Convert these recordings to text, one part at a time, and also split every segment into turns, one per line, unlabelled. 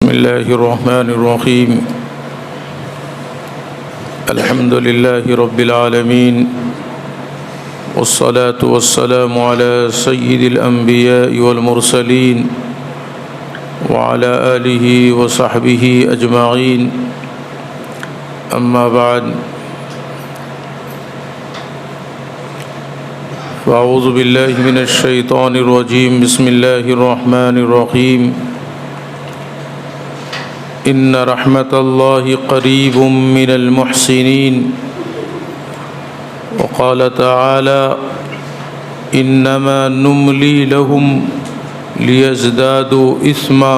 بسم الله الرحمن الرحيم الحمد لله رب العالمين والصلاة والسلام على سيد الأنبياء والمرسلين وعلى آله وصحبه أجمعين أما بعد فأعوذ بالله من الشيطان الرجيم بسم الله الرحمن الرحيم إن رحمة الله قريب من المحسنين وقال تعالى إنما نملي لهم ليزدادوا إثما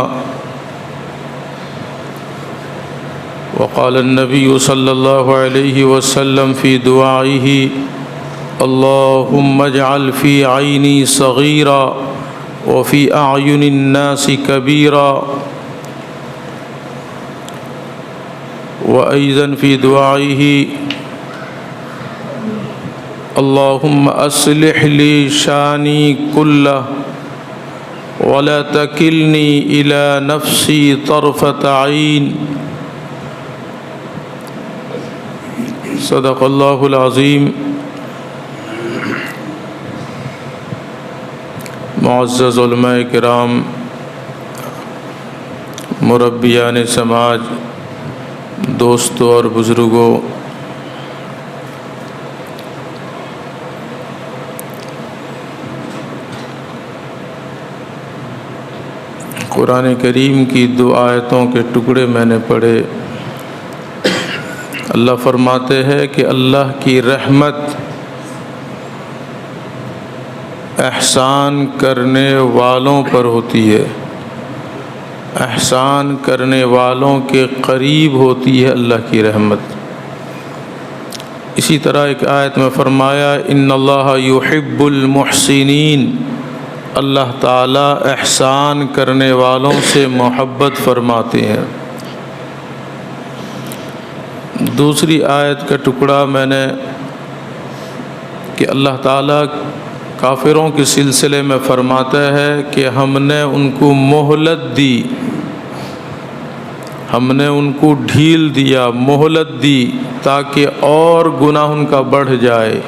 وقال النبي صلى الله عليه وسلم في دعائه اللهم اجعل في عيني صغيرا وفي أعين الناس كبيرا وأيضا في دعائه اللهم أصلح لي شاني كله ولا تكلني إلى نفسي طرفة عين صدق الله العظيم. معزز علماء کرام، مربیان سماج، دوستوں اور بزرگوں، قرآن کریم کی 2 آیتوں کے ٹکڑے میں نے پڑھے. اللہ فرماتے ہیں کہ اللہ کی رحمت احسان کرنے والوں پر ہوتی ہے، احسان کرنے والوں کے قریب ہوتی ہے اللہ کی رحمت. اسی طرح ایک آیت میں فرمایا ان اللہ یحب المحسنین، اللہ تعالیٰ احسان کرنے والوں سے محبت فرماتے ہیں. دوسری آیت کا ٹکڑا میں نے کہ اللہ تعالیٰ کافروں کے سلسلے میں فرماتا ہے کہ ہم نے ان کو مہلت دی، ہم نے ان کو ڈھیل دیا، مہلت دی تاکہ اور گناہ ان کا بڑھ جائے.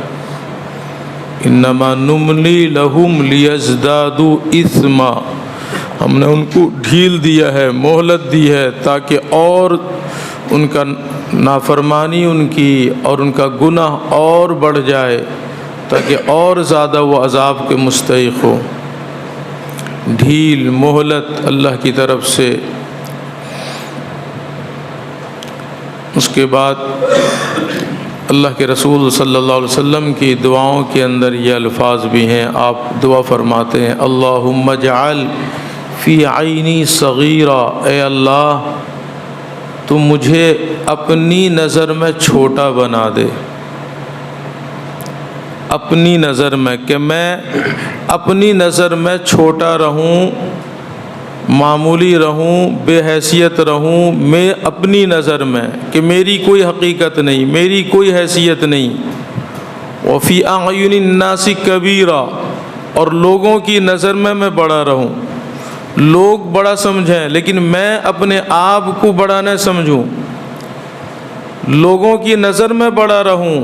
انما نملی لہم لیزدادوا اثما، ہم نے ان کو ڈھیل دیا ہے، مہلت دی ہے تاکہ اور ان کا نافرمانی ان کی اور ان کا گناہ اور بڑھ جائے، تاکہ اور زیادہ وہ عذاب کے مستحق ہو. ڈھیل، مہلت اللہ کی طرف سے. اس کے بعد اللہ کے رسول صلی اللہ علیہ وسلم کی دعاؤں کے اندر یہ الفاظ بھی ہیں. آپ دعا فرماتے ہیں اللہم اجعل فی عینی صغیرا، اے اللہ تو مجھے اپنی نظر میں چھوٹا بنا دے. اپنی نظر میں، کہ میں اپنی نظر میں چھوٹا رہوں، معمولی رہوں، بے حیثیت رہوں. میں اپنی نظر میں کہ میری کوئی حقیقت نہیں، میری کوئی حیثیت نہیں. وفی اعین الناس کبیرا، اور لوگوں کی نظر میں بڑا رہوں. لوگ بڑا سمجھیں لیکن میں اپنے آپ کو بڑا نہ سمجھوں. لوگوں کی نظر میں بڑا رہوں،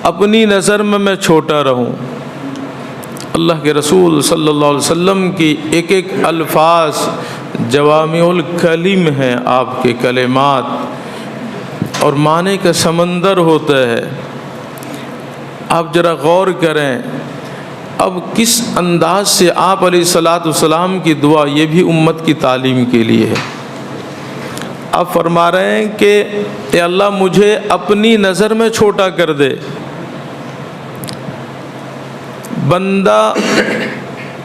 اپنی نظر میں چھوٹا رہوں. اللہ کے رسول صلی اللہ علیہ وسلم کی ایک ایک الفاظ جوامع الکلم ہیں، آپ کے کلمات، اور معنی کا سمندر ہوتا ہے. آپ ذرا غور کریں اب کس انداز سے آپ علیہ الصلاۃ والسلام کی دعا، یہ بھی امت کی تعلیم کے لیے ہے. آپ فرما رہے ہیں کہ اے اللہ مجھے اپنی نظر میں چھوٹا کر دے. بندہ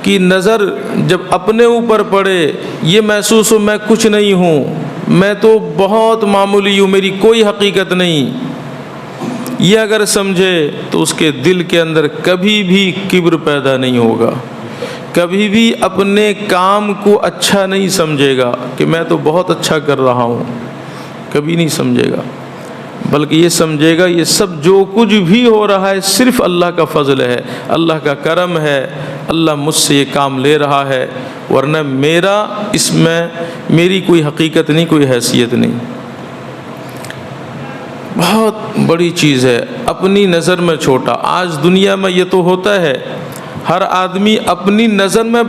کی نظر جب اپنے اوپر پڑے یہ محسوس ہو میں کچھ نہیں ہوں، میں تو بہت معمولی ہوں، میری کوئی حقیقت نہیں، یہ اگر سمجھے تو اس کے دل کے اندر کبھی بھی کبر پیدا نہیں ہوگا، کبھی بھی اپنے کام کو اچھا نہیں سمجھے گا کہ میں تو بہت اچھا کر رہا ہوں، کبھی نہیں سمجھے گا. بلکہ یہ سمجھے گا یہ سب جو کچھ بھی ہو رہا ہے صرف اللہ کا فضل ہے، اللہ کا کرم ہے، اللہ مجھ سے یہ کام لے رہا ہے، ورنہ اس میں میری کوئی حقیقت نہیں، کوئی حیثیت نہیں۔ بہت بڑی چیز ہے اپنی نظر میں چھوٹا۔ آج دنیا میں یہ تو ہوتا ہے، ہر آدمی اپنی نظر میں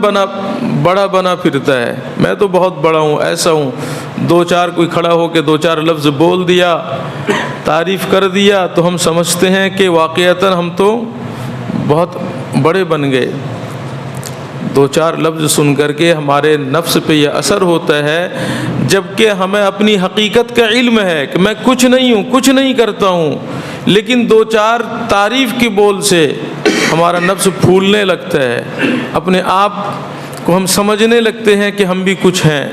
بڑا بنا پھرتا ہے، میں تو بہت بڑا ہوں، ایسا ہوں، دو چار کوئی کھڑا ہو کے دو چار لفظ بول دیا، تعریف کر دیا تو ہم سمجھتے ہیں کہ واقعتاً ہم تو بہت بڑے بن گئے۔ دو چار لفظ سن کر کے ہمارے نفس پہ یہ اثر ہوتا ہے، جبکہ ہمیں اپنی حقیقت کا علم ہے کہ میں کچھ نہیں ہوں، کچھ نہیں کرتا ہوں، لیکن دو چار تعریف کی بول سے ہمارا نفس پھولنے لگتا ہے، اپنے آپ کو ہم سمجھنے لگتے ہیں کہ ہم بھی کچھ ہیں۔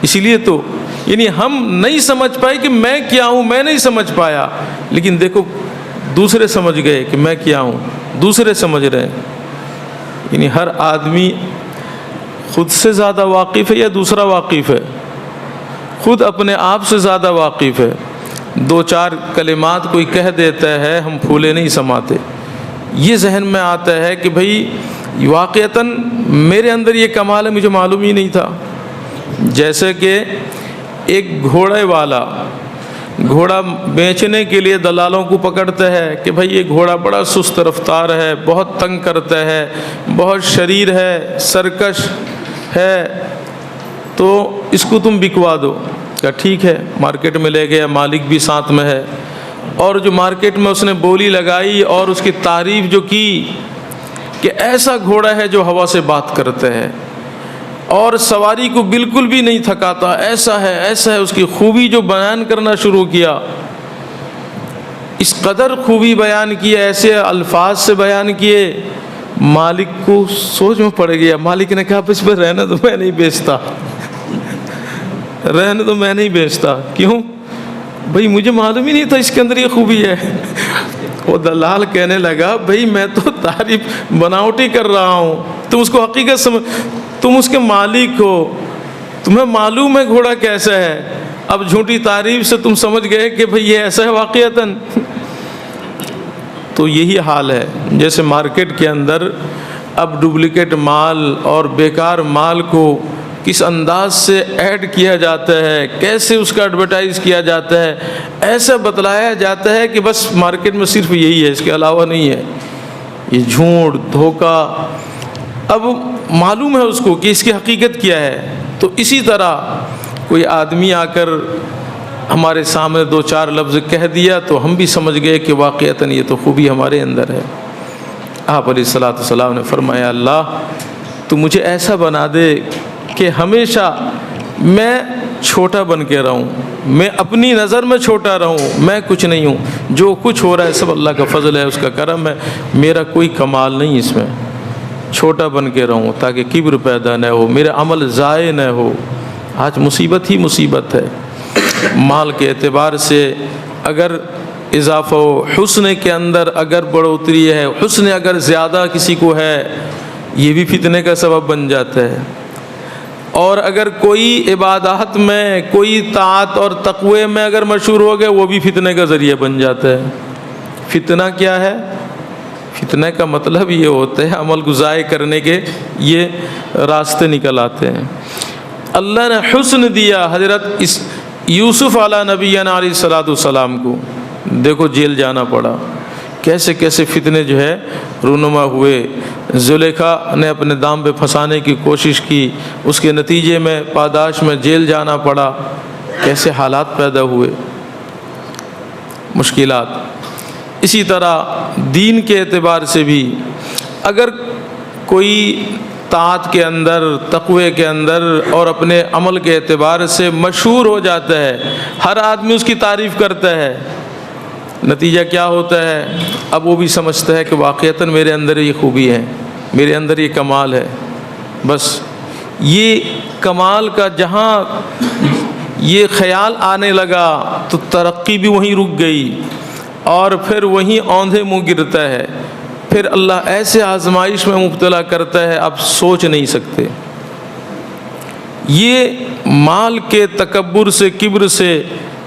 اسی لیے تو یعنی ہم نہیں سمجھ پائے کہ میں کیا ہوں، میں نہیں سمجھ پایا، لیکن دیکھو دوسرے سمجھ گئے کہ میں کیا ہوں، دوسرے سمجھ رہے ہیں۔ یعنی ہر آدمی خود سے زیادہ واقف ہے یا دوسرا واقف ہے؟ خود اپنے آپ سے زیادہ واقف ہے۔ دو چار کلمات کوئی کہہ دیتا ہے، ہم پھولے نہیں سماتے۔ یہ ذہن میں آتا ہے کہ بھئی واقعتاً میرے اندر یہ کمال ہے، مجھے معلوم ہی نہیں تھا۔ جیسے کہ ایک گھوڑے والا گھوڑا بیچنے کے لیے دلالوں کو پکڑتا ہے کہ بھئی یہ گھوڑا بڑا سست رفتار ہے، بہت تنگ کرتا ہے، بہت شریر ہے، سرکش ہے، تو اس کو تم بکوا دو۔ کہا ٹھیک ہے، مارکیٹ میں لے گیا، مالک بھی ساتھ میں ہے، اور جو مارکیٹ میں اس نے بولی لگائی اور اس کی تعریف جو کی کہ ایسا گھوڑا ہے جو ہوا سے بات کرتا ہے اور سواری کو بالکل بھی نہیں تھکاتا، ایسا ہے ایسا ہے، اس کی خوبی جو بیان کرنا شروع کیا، اس قدر خوبی بیان کی، ایسے الفاظ سے بیان کیے، مالک کو سوچ میں پڑ گیا۔ مالک نے کہا بس رہنے تو میں نہیں بیچتا، رہنے تو میں نہیں بیچتا۔ کیوں؟ بھئی مجھے معلوم ہی نہیں تھا اس کے اندر یہ خوبی ہے۔ وہ دلال کہنے لگا بھئی میں تو تعریف بناوٹی کر رہا ہوں، تم اس کو حقیقت سمجھ، تم اس کے مالک ہو، تمہیں معلوم ہے گھوڑا کیسا ہے، اب جھوٹی تعریف سے تم سمجھ گئے کہ بھئی یہ ایسا ہے واقعتاً۔ تو یہی حال ہے، جیسے مارکیٹ کے اندر اب ڈپلیکیٹ مال اور بیکار مال کو کس انداز سے ایڈ کیا جاتا ہے، کیسے اس کا ایڈورٹائز کیا جاتا ہے، ایسا بتلایا جاتا ہے کہ بس مارکیٹ میں صرف یہی ہے، اس کے علاوہ نہیں ہے، یہ جھوٹ دھوکہ۔ اب معلوم ہے اس کو کہ اس کی حقیقت کیا ہے۔ تو اسی طرح کوئی آدمی آ کر ہمارے سامنے دو چار لفظ کہہ دیا تو ہم بھی سمجھ گئے کہ واقعتاً یہ تو خوبی ہمارے اندر ہے۔ آپ علیہ الصلوۃ والسلام نے فرمایا اللہ تو مجھے ایسا بنا دے کہ ہمیشہ میں چھوٹا بن کے رہوں، میں اپنی نظر میں چھوٹا رہوں، میں کچھ نہیں ہوں، جو کچھ ہو رہا ہے سب اللہ کا فضل ہے، اس کا کرم ہے، میرا کوئی کمال نہیں اس میں، چھوٹا بن کے رہوں تاکہ کبر پیدا نہ ہو، میرا عمل ضائع نہ ہو۔ آج مصیبت ہی مصیبت ہے، مال کے اعتبار سے اگر اضافہ ہو، حسن کے اندر اگر بڑھوتری ہے، حسن اگر زیادہ کسی کو ہے، یہ بھی فتنے کا سبب بن جاتا ہے۔ اور اگر کوئی عبادات میں، کوئی طاعت اور تقوی میں اگر مشہور ہو گئے، وہ بھی فتنے کا ذریعہ بن جاتا ہے۔ فتنہ کیا ہے؟ فتنہ کا مطلب یہ ہوتا ہے عمل کو ضائع کرنے کے یہ راستے نکل آتے ہیں۔ اللہ نے حسن دیا حضرت یوسف علیہ نبینا علیہ الصلوۃ والسلام کو، دیکھو جیل جانا پڑا، کیسے کیسے فتنے جو ہے رونما ہوئے، زلیخا نے اپنے دام پہ پھنسانے کی کوشش کی، اس کے نتیجے میں پاداش میں جیل جانا پڑا، کیسے حالات پیدا ہوئے، مشکلات۔ اسی طرح دین کے اعتبار سے بھی اگر کوئی طاعت کے اندر، تقوی کے اندر اور اپنے عمل کے اعتبار سے مشہور ہو جاتا ہے، ہر آدمی اس کی تعریف کرتا ہے، نتیجہ کیا ہوتا ہے؟ اب وہ بھی سمجھتا ہے کہ واقعتاً میرے اندر یہ خوبی ہے، میرے اندر یہ کمال ہے۔ بس یہ کمال کا جہاں یہ خیال آنے لگا تو ترقی بھی وہیں رک گئی، اور پھر وہیں اوندھے منہ گرتا ہے، پھر اللہ ایسے آزمائش میں مبتلا کرتا ہے آپ سوچ نہیں سکتے۔ یہ مال کے تکبر سے، کبر سے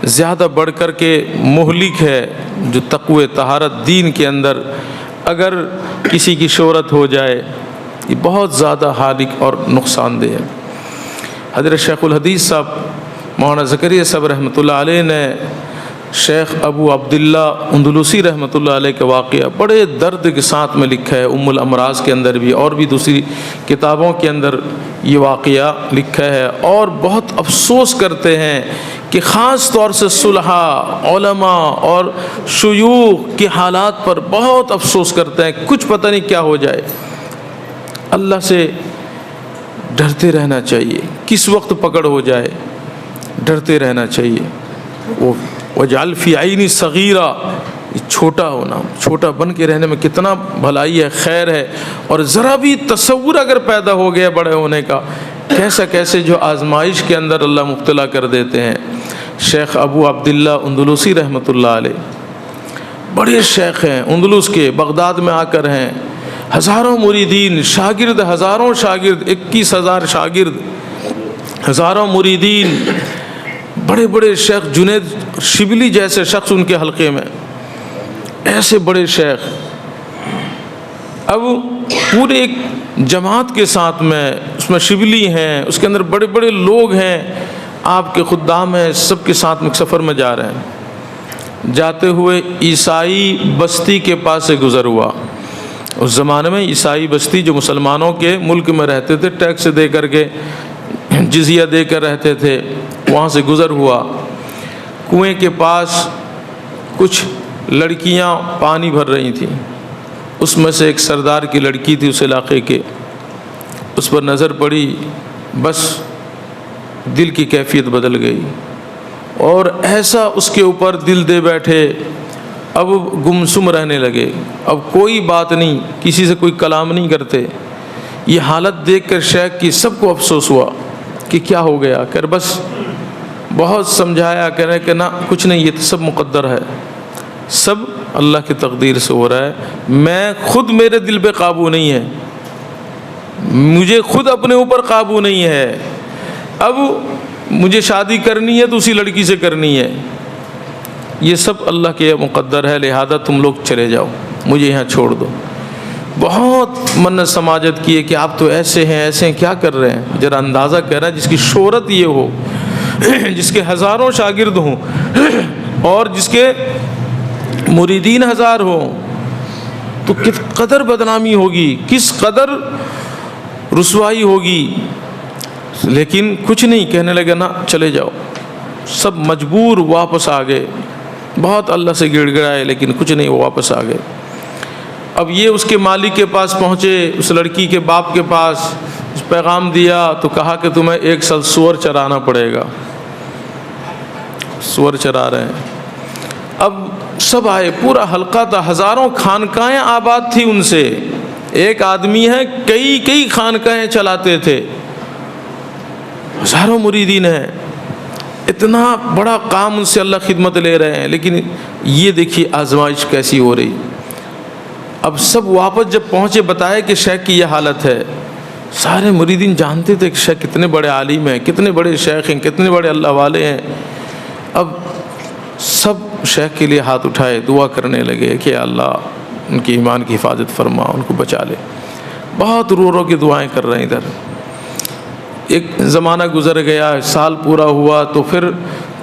زیادہ بڑھ کر کے مہلک ہے جو تقوی طہارت دین کے اندر اگر کسی کی شہرت ہو جائے، یہ بہت زیادہ ہالک اور نقصان دہ ہے۔ حضرت شیخ الحدیث صاحب مولانا زکریا صاحب رحمۃ اللہ علیہ نے شیخ ابو عبداللہ اندلسی رحمۃ اللہ علیہ کا واقعہ بڑے درد کے ساتھ میں لکھا ہے، ام الامراض کے اندر بھی اور بھی دوسری کتابوں کے اندر یہ واقعہ لکھا ہے، اور بہت افسوس کرتے ہیں کہ خاص طور سے صلحاء، علماء اور شیوخ کے حالات پر بہت افسوس کرتے ہیں، کچھ پتہ نہیں کیا ہو جائے۔ اللہ سے ڈرتے رہنا چاہیے، کس وقت پکڑ ہو جائے ڈرتے رہنا چاہیے۔ وَجْعَلْ فِي عَيْنِ صَغِيرًا، چھوٹا ہونا، چھوٹا بن کے رہنے میں کتنا بھلائی ہے، خیر ہے، اور ذرا بھی تصور اگر پیدا ہو گیا بڑے ہونے کا، کیسے جو آزمائش کے اندر اللہ مبتلا کر دیتے ہیں۔ شیخ ابو عبداللہ اندلسی رحمۃ اللہ علیہ بڑے شیخ ہیں، اندلس کے، بغداد میں آ کر ہیں، ہزاروں مریدین، شاگرد ہزاروں شاگرد، 21,000 شاگرد، ہزاروں مریدین، بڑے بڑے شیخ، جنید شبلی جیسے شخص ان کے حلقے میں، ایسے بڑے شیخ۔ اب پورے ایک جماعت کے ساتھ میں، اس میں شبلی ہیں، اس کے اندر بڑے بڑے لوگ ہیں، آپ کے خدام ہیں، سب کے ساتھ میں سفر میں جا رہے ہیں۔ جاتے ہوئے عیسائی بستی کے پاس سے گزر ہوا۔ اس زمانے میں عیسائی بستی جو مسلمانوں کے ملک میں رہتے تھے، ٹیکس دے کر کے، جزیہ دے کر رہتے تھے، وہاں سے گزر ہوا۔ کنویں کے پاس کچھ لڑکیاں پانی بھر رہی تھیں، اس میں سے ایک سردار کی لڑکی تھی اس علاقے کے، اس پر نظر پڑی، بس دل کی کیفیت بدل گئی، اور ایسا اس کے اوپر دل دے بیٹھے، اب گمسم رہنے لگے، اب کوئی بات نہیں، کسی سے کوئی کلام نہیں کرتے۔ یہ حالت دیکھ کر شیخ کی سب کو افسوس ہوا کہ کیا ہو گیا، کہ بس بہت سمجھایا، کہہ رہے کہ نہ کچھ نہیں، یہ تو سب مقدر ہے، سب اللہ کی تقدیر سے ہو رہا ہے، میں خود میرے دل پہ قابو نہیں ہے، مجھے خود اپنے اوپر قابو نہیں ہے، اب مجھے شادی کرنی ہے تو اسی لڑکی سے کرنی ہے، یہ سب اللہ کے مقدر ہے، لہذا تم لوگ چلے جاؤ، مجھے یہاں چھوڑ دو۔ بہت منت سماجت کیے کہ آپ تو ایسے ہیں کیا کر رہے ہیں، ذرا اندازہ کر رہا ہے، جس کی شہرت یہ ہو، جس کے ہزاروں شاگرد ہوں، اور جس کے مریدین ہزار ہوں، تو کس قدر بدنامی ہوگی، کس قدر رسوائی ہوگی، لیکن کچھ نہیں، کہنے لگا نا چلے جاؤ، سب مجبور واپس آ گئے، بہت اللہ سے گڑ گڑائے لیکن کچھ نہیں، وہ واپس آ گئے۔ اب یہ اس کے مالک کے پاس پہنچے، اس لڑکی کے باپ کے پاس، پیغام دیا تو کہا کہ تمہیں 1 سال سور چرانا پڑے گا، سور چرا رہے ہیں۔ اب سب آئے، پورا حلقہ تھا، ہزاروں خانقاہیں آباد تھی ان سے، ایک آدمی ہے کئی خانقاہیں چلاتے تھے، ہزاروں مریدین ہیں، اتنا بڑا کام ان سے اللہ خدمت لے رہے ہیں، لیکن یہ دیکھیے آزمائش کیسی ہو رہی۔ اب سب واپس جب پہنچے، بتایا کہ شیخ کی یہ حالت ہے، سارے مریدین جانتے تھے کہ شیخ کتنے بڑے عالم ہیں، کتنے بڑے شیخ ہیں، کتنے بڑے اللہ والے ہیں۔ اب سب شیخ کے لیے ہاتھ اٹھائے، دعا کرنے لگے کہ اللہ ان کی ایمان کی حفاظت فرما، ان کو بچا لے، بہت رو کے دعائیں کر رہے ہیں۔ ادھر ایک زمانہ گزر گیا، سال پورا ہوا، تو پھر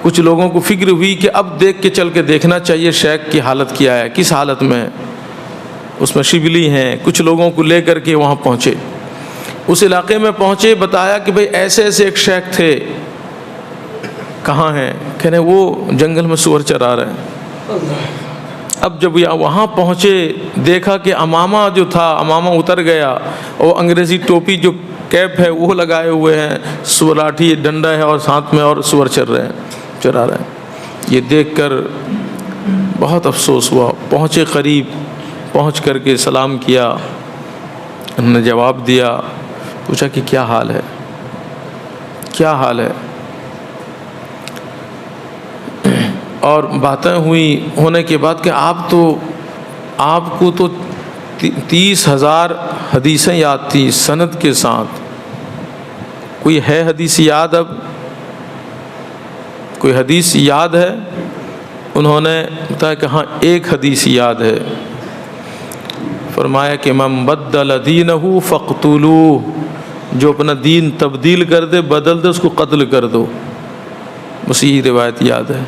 کچھ لوگوں کو فکر ہوئی کہ اب دیکھ کے چل کے دیکھنا چاہیے شیخ کی حالت کیا ہے، کس حالت میں ہے۔ اس میں شبلی ہیں، کچھ لوگوں کو لے کر کے وہاں پہنچے، اس علاقے میں پہنچے، بتایا کہ بھئی ایسے ایک شیخ تھے، کہاں ہیں؟ کہنے وہ جنگل میں سور چرا رہے ہیں۔ اب جب وہاں پہنچے، دیکھا کہ امامہ جو تھا، امامہ اتر گیا، اور انگریزی ٹوپی جو کیپ ہے وہ لگائے ہوئے ہیں، سوراٹھی ڈنڈا ہے اور ساتھ میں اور سور چرا رہے ہیں۔ یہ دیکھ کر بہت افسوس ہوا، پہنچے قریب، پہنچ کر کے سلام کیا، انہوں نے جواب دیا، پوچھا کہ کیا حال ہے، کیا حال ہے؟ اور باتیں ہونے کے بعد کہ آپ کو تو 30,000 حدیثیں یاد تھی سند کے ساتھ، کوئی ہے حدیث یاد؟ اب کوئی حدیث یاد ہے؟ انہوں نے بتایا کہ ہاں ایک حدیث یاد ہے. فرمایا کہ من بدل دینہ فاقتلوہ، جو اپنا دین تبدیل کر دے، بدل دے، اس کو قتل کر دو. بس یہی روایت یاد ہے.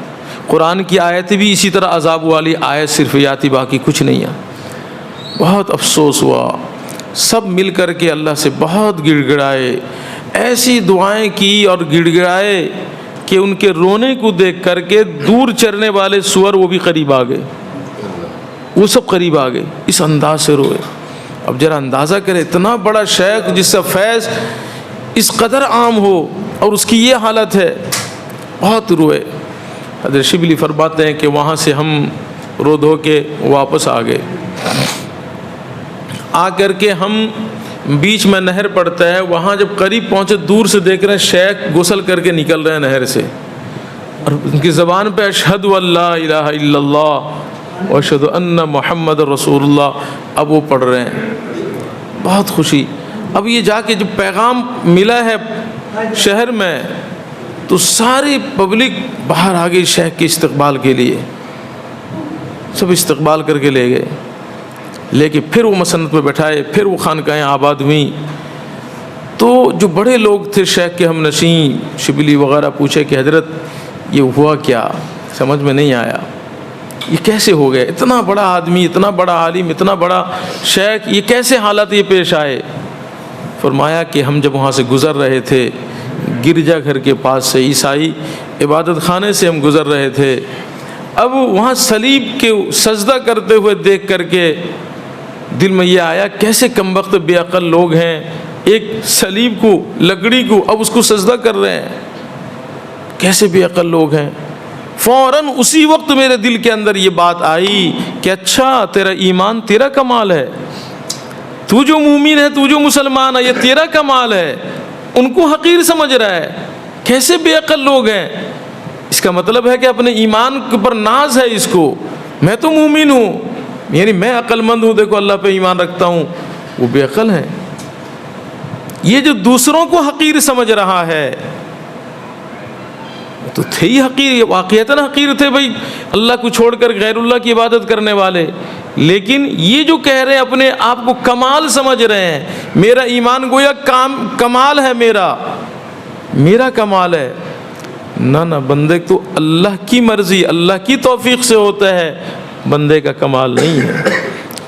قرآن کی آیت بھی اسی طرح عذاب والی آیت صرف یاد تھی، باقی کچھ نہیں ہے. بہت افسوس ہوا. سب مل کر کے اللہ سے بہت گڑ گڑائے، ایسی دعائیں کی اور گڑ گڑائے کہ ان کے رونے کو دیکھ کر کے دور چرنے والے سور وہ بھی قریب آ گئے، وہ سب قریب آ گئے، اس انداز سے روئے. اب ذرا اندازہ کرے، اتنا بڑا شیخ جس کا فیض اس قدر عام ہو اور اس کی یہ حالت ہے، بہت روئے. حضرت شبلی فرماتے ہیں کہ وہاں سے ہم رو دھو کے واپس آ گئے. آ کر کے ہم بیچ میں نہر پڑتا ہے، وہاں جب قریب پہنچے دور سے دیکھ رہے ہیں شیخ غسل کر کے نکل رہے ہیں نہر سے، اور ان کی زبان پہ اشہد ان لا الہ الا اللہ واشہد ان محمد رسول اللہ، اب وہ پڑھ رہے ہیں. بہت خوشی. اب یہ جا کے جب پیغام ملا ہے شہر میں تو ساری پبلک باہر آ گئی شیخ کے استقبال کے لیے، سب استقبال کر کے لے گئے. لے کے پھر وہ مسند پہ بٹھائے، پھر وہ خانقاہیں آباد ہوئیں. تو جو بڑے لوگ تھے شیخ کے ہم نشین شبلی وغیرہ پوچھے کہ حضرت یہ ہوا کیا، سمجھ میں نہیں آیا، یہ کیسے ہو گئے، اتنا بڑا آدمی، اتنا بڑا عالم، اتنا بڑا شیخ، یہ کیسے حالات یہ پیش آئے. فرمایا کہ ہم جب وہاں سے گزر رہے تھے، گرجا گھر کے پاس سے، عیسائی عبادت خانے سے ہم گزر رہے تھے، اب وہاں صلیب کے سجدہ کرتے ہوئے دیکھ کر کے دل میں یہ آیا کیسے کم وقت بے عقل لوگ ہیں، ایک صلیب کو، لکڑی کو، اب اس کو سجدہ کر رہے ہیں، کیسے بے عقل لوگ ہیں. فوراً اسی وقت میرے دل کے اندر یہ بات آئی کہ اچھا تیرا ایمان تیرا کمال ہے، تو جو مومن ہے، تو جو مسلمان ہے، یہ تیرا کمال ہے، ان کو حقیر سمجھ رہا ہے، کیسے بے عقل لوگ ہیں. اس کا مطلب ہے کہ اپنے ایمان پر ناز ہے اس کو، میں تو مومن ہوں، یعنی میں عقل مند ہوں، دیکھو اللہ پہ ایمان رکھتا ہوں، وہ بے عقل ہیں. یہ جو دوسروں کو حقیر سمجھ رہا ہے تو تھے ہی حقیر، واقعتاً حقیر تھے بھائی، اللہ کو چھوڑ کر غیر اللہ کی عبادت کرنے والے. لیکن یہ جو کہہ رہے ہیں اپنے آپ کو کمال سمجھ رہے ہیں، میرا ایمان گویا کمال ہے، میرا کمال ہے. نہ بندے تو اللہ کی مرضی، اللہ کی توفیق سے ہوتا ہے، بندے کا کمال نہیں ہے.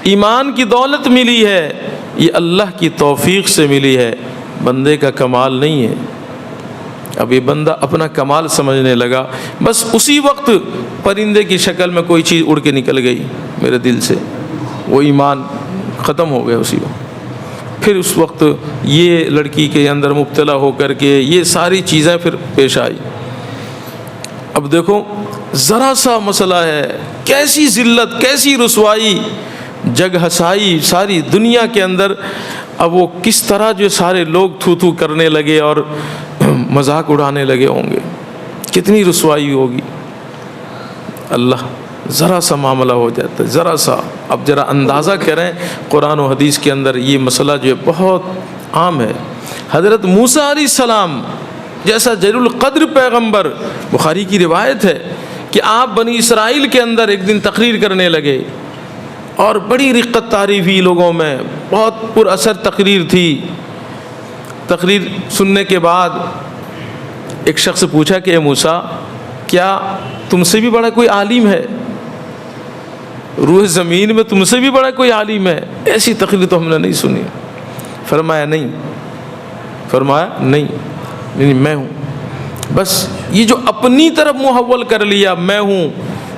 ایمان کی دولت ملی ہے، یہ اللہ کی توفیق سے ملی ہے، بندے کا کمال نہیں ہے. اب یہ بندہ اپنا کمال سمجھنے لگا، بس اسی وقت پرندے کی شکل میں کوئی چیز اڑ کے نکل گئی میرے دل سے، وہ ایمان ختم ہو گیا اسی وقت. پھر اس وقت یہ لڑکی کے اندر مبتلا ہو کر کے یہ ساری چیزیں پھر پیش آئی. اب دیکھو ذرا سا مسئلہ ہے، کیسی ذلت، کیسی رسوائی، جگ ہسائی ساری دنیا کے اندر. اب وہ کس طرح جو سارے لوگ تھو تھو کرنے لگے اور مذاق اڑانے لگے ہوں گے، کتنی رسوائی ہوگی. اللہ ذرا سا معاملہ ہو جاتا ہے، ذرا سا. اب ذرا اندازہ کریں قرآن و حدیث کے اندر یہ مسئلہ جو ہے بہت عام ہے. حضرت موسیٰ علیہ السلام جیسا جلیل القدر پیغمبر، بخاری کی روایت ہے کہ آپ بنی اسرائیل کے اندر ایک دن تقریر کرنے لگے اور بڑی رقت تعریف ہوئی لوگوں میں، بہت پر اثر تقریر تھی. تقریر سننے کے بعد ایک شخص پوچھا کہ اے موسیٰ، کیا تم سے بھی بڑا کوئی عالم ہے؟ روح زمین میں تم سے بھی بڑا کوئی عالم ہے؟ ایسی تقریر تو ہم نے نہیں سنی. فرمایا نہیں، یعنی میں ہوں. بس یہ جو اپنی طرف محول کر لیا میں ہوں،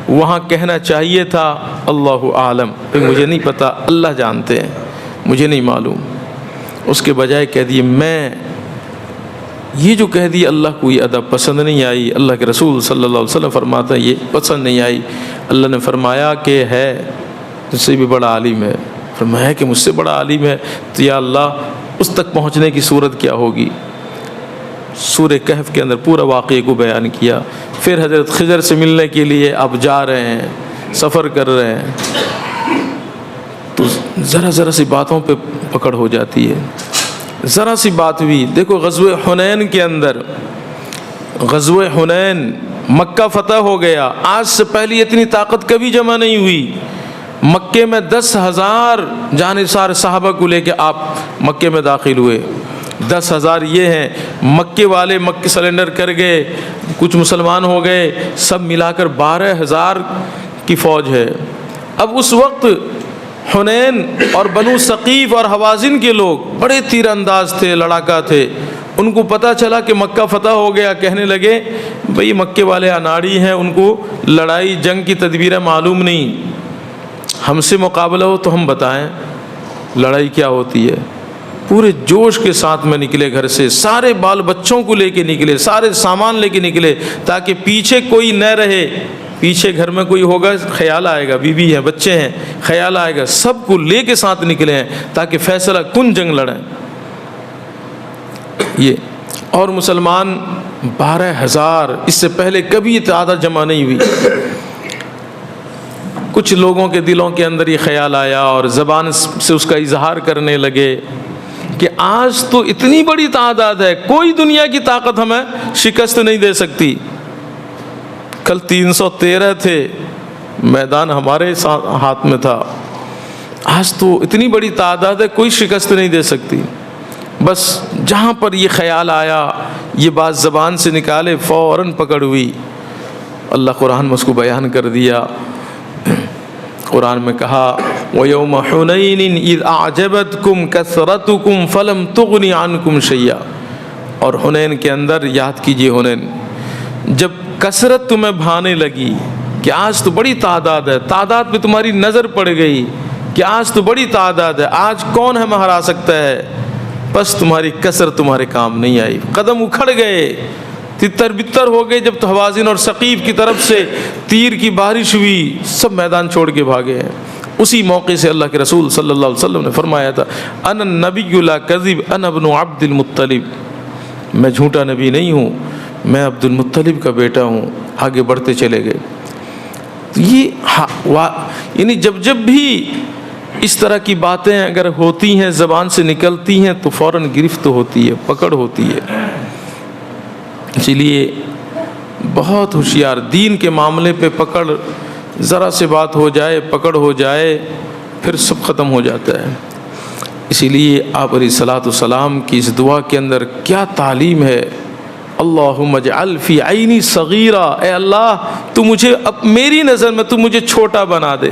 وہاں کہنا چاہیے تھا اللہ عالم، مجھے نہیں پتا، اللہ جانتے ہیں، مجھے نہیں معلوم. اس کے بجائے کہہ دیے میں. یہ جو کہہ دی اللہ کو یہ ادب پسند نہیں آئی. اللہ کے رسول صلی اللہ علیہ وسلم فرماتا ہے یہ پسند نہیں آئی. اللہ نے فرمایا کہ ہے تجھ سے بھی بڑا عالم ہے. فرمایا کہ مجھ سے بڑا عالم ہے تو یا اللہ اس تک پہنچنے کی صورت کیا ہوگی. سورہ کہف کے اندر پورا واقعے کو بیان کیا. پھر حضرت خضر سے ملنے کے لیے اب جا رہے ہیں، سفر کر رہے ہیں، تو ذرا سی باتوں پہ پکڑ ہو جاتی ہے. ذرا سی بات بھی دیکھو غزوہ حنین کے اندر، غزوہ حنین مکہ فتح ہو گیا. آج سے پہلے اتنی طاقت کبھی جمع نہیں ہوئی. مکے میں 10,000 جانثار صحابہ کو لے کے آپ مکے میں داخل ہوئے. 10,000 یہ ہیں. مکے والے مکے سرنڈر کر گئے, کچھ مسلمان ہو گئے, سب ملا کر 12,000 کی فوج ہے. اب اس وقت حنین اور بنو ثقیف اور حوازن کے لوگ بڑے تیر انداز تھے, لڑاکا تھے. ان کو پتہ چلا کہ مکہ فتح ہو گیا, کہنے لگے بھئی مکے والے اناڑی ہیں, ان کو لڑائی جنگ کی تدبیریں معلوم نہیں, ہم سے مقابلہ ہو تو ہم بتائیں لڑائی کیا ہوتی ہے. پورے جوش کے ساتھ میں نکلے گھر سے, سارے بال بچوں کو لے کے نکلے, سارے سامان لے کے نکلے, تاکہ پیچھے کوئی نہ رہے. پیچھے گھر میں کوئی ہوگا خیال آئے گا, بیوی ہے, بچے ہیں, خیال آئے گا. سب کو لے کے ساتھ نکلے ہیں تاکہ فیصلہ کن جنگ لڑیں. یہ اور مسلمان 12,000, اس سے پہلے کبھی تعداد جمع نہیں ہوئی. کچھ لوگوں کے دلوں کے اندر یہ خیال آیا اور زبان سے اس کا اظہار کرنے لگے کہ آج تو اتنی بڑی تعداد ہے, کوئی دنیا کی طاقت ہمیں شکست نہیں دے سکتی. کل 313 تھے, میدان ہمارے ہاتھ میں تھا. آج تو اتنی بڑی تعداد ہے, کوئی شکست نہیں دے سکتی. بس جہاں پر یہ خیال آیا, یہ بات زبان سے نکالے, فوراً پکڑ ہوئی. اللہ قرآن میں اس کو بیان کر دیا. قرآن میں کہا وَيَوْمَ حُنَيْنٍ إِذْ أَعْجَبَتْكُمْ كَثْرَتُكُمْ فَلَمْ تُغْنِ عَنْكُمْ شَيْئًا. اور حنین کے اندر یاد کیجئے, حنین جب کثرت تمہیں بھانے لگی کہ آج تو بڑی تعداد ہے, تعداد پہ تمہاری نظر پڑ گئی کہ آج تو بڑی تعداد ہے, آج کون ہمیں ہرا سکتا ہے, بس تمہاری کثرت تمہارے کام نہیں آئی. قدم اکھڑ گئے, تتر بتر ہو گئے. جب تو حوازن اور ثقیف کی طرف سے تیر کی بارش ہوئی, سب میدان چھوڑ کے بھاگے ہیں. اسی موقع سے اللہ کے رسول صلی اللہ علیہ وسلم نے فرمایا تھا انا النبی لا کذب انا ابن عبد المطلب, میں جھوٹا نبی نہیں ہوں, میں عبد المطلب کا بیٹا ہوں. آگے بڑھتے چلے گئے. یہ یعنی جب بھی اس طرح کی باتیں اگر ہوتی ہیں, زبان سے نکلتی ہیں, تو فوراً گرفت ہوتی ہے, پکڑ ہوتی ہے. اسی لیے بہت ہوشیار, دین کے معاملے پہ پکڑ, ذرا سے بات ہو جائے, پکڑ ہو جائے, پھر سب ختم ہو جاتا ہے. اسی لیے آپ علیہ الصلوۃ والسلام کی اس دعا کے اندر کیا تعلیم ہے. اللہم اجعل فی عینی صغیرہ, اے اللہ تو مجھے میری نظر میں تو مجھے چھوٹا بنا دے,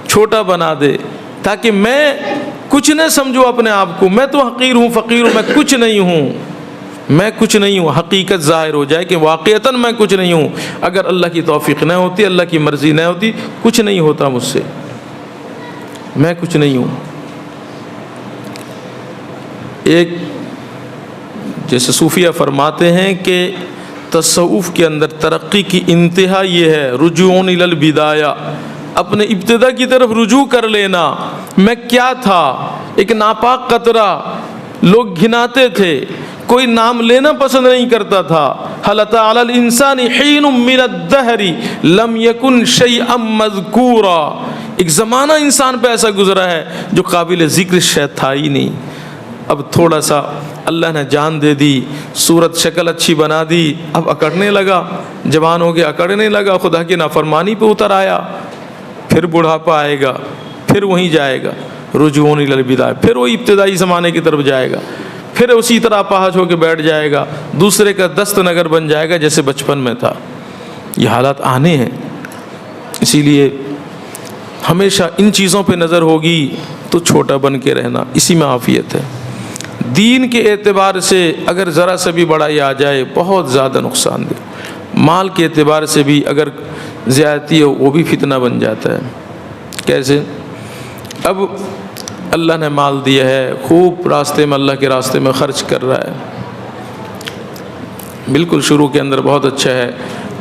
چھوٹا بنا دے, تاکہ میں کچھ نہ سمجھوں اپنے آپ کو, میں تو حقیر ہوں, فقیر ہوں, میں کچھ نہیں ہوں, میں کچھ نہیں ہوں. حقیقت ظاہر ہو جائے کہ واقعتاً میں کچھ نہیں ہوں. اگر اللہ کی توفیق نہ ہوتی, اللہ کی مرضی نہ ہوتی, کچھ نہیں ہوتا مجھ سے, میں کچھ نہیں ہوں. ایک جیسے صوفیہ فرماتے ہیں کہ تصوف کے اندر ترقی کی انتہا یہ ہے رجوع الی البدایہ, اپنے ابتدا کی طرف رجوع کر لینا. میں کیا تھا, ایک ناپاک قطرہ, لوگ گھناتے تھے, کوئی نام لینا پسند نہیں کرتا تھا. هل أتى على الإنسان حين من الدهر لم يكن شيئا مذكورا, ایک زمانہ انسان پہ ایسا گزرا ہے جو قابل ذکر شاید تھا ہی نہیں. اب تھوڑا سا اللہ نے جان دے دی, صورت شکل اچھی بنا دی, اب اکڑنے لگا, جوان ہو گیا, اکڑنے لگا, خدا کی نافرمانی پہ اتر آیا, پھر بڑھاپا آئے گا, پھر وہیں جائے گا, رجوع الی البدایہ, پھر وہی ابتدائی زمانے کی طرف جائے گا, پھر اسی طرح پہنچ ہو کے بیٹھ جائے گا, دوسرے کا دست نگر بن جائے گا جیسے بچپن میں تھا. یہ حالات آنے ہیں. اسی لیے ہمیشہ ان چیزوں پہ نظر ہوگی تو چھوٹا بن کے رہنا, اسی میں عافیت ہے. دین کے اعتبار سے اگر ذرا سے بھی بڑائی آ جائے بہت زیادہ نقصان دہ. مال کے اعتبار سے بھی اگر زیادتی ہو وہ بھی فتنہ بن جاتا ہے. کیسے؟ اب اللہ نے مال دیا ہے, خوب راستے میں, اللہ کے راستے میں خرچ کر رہا ہے, بالکل شروع کے اندر بہت اچھا ہے.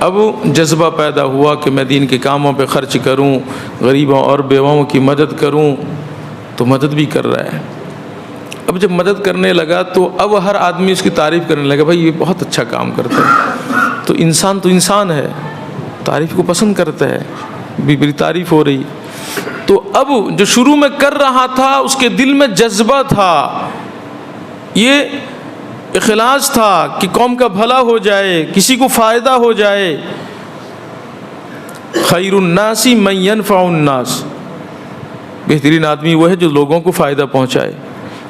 اب جذبہ پیدا ہوا کہ میں دین کے کاموں پہ خرچ کروں, غریبوں اور بیواؤں کی مدد کروں, تو مدد بھی کر رہا ہے. اب جب مدد کرنے لگا تو اب ہر آدمی اس کی تعریف کرنے لگا, بھائی یہ بہت اچھا کام کرتا ہے. تو انسان ہے, تعریف کو پسند کرتا ہے, بڑی تعریف ہو رہی. تو اب جو شروع میں کر رہا تھا اس کے دل میں جذبہ تھا, یہ اخلاص تھا کہ قوم کا بھلا ہو جائے، کسی کو فائدہ ہو جائے۔ خیر الناس من ينفع الناس، بہترین آدمی وہ ہے جو لوگوں کو فائدہ پہنچائے۔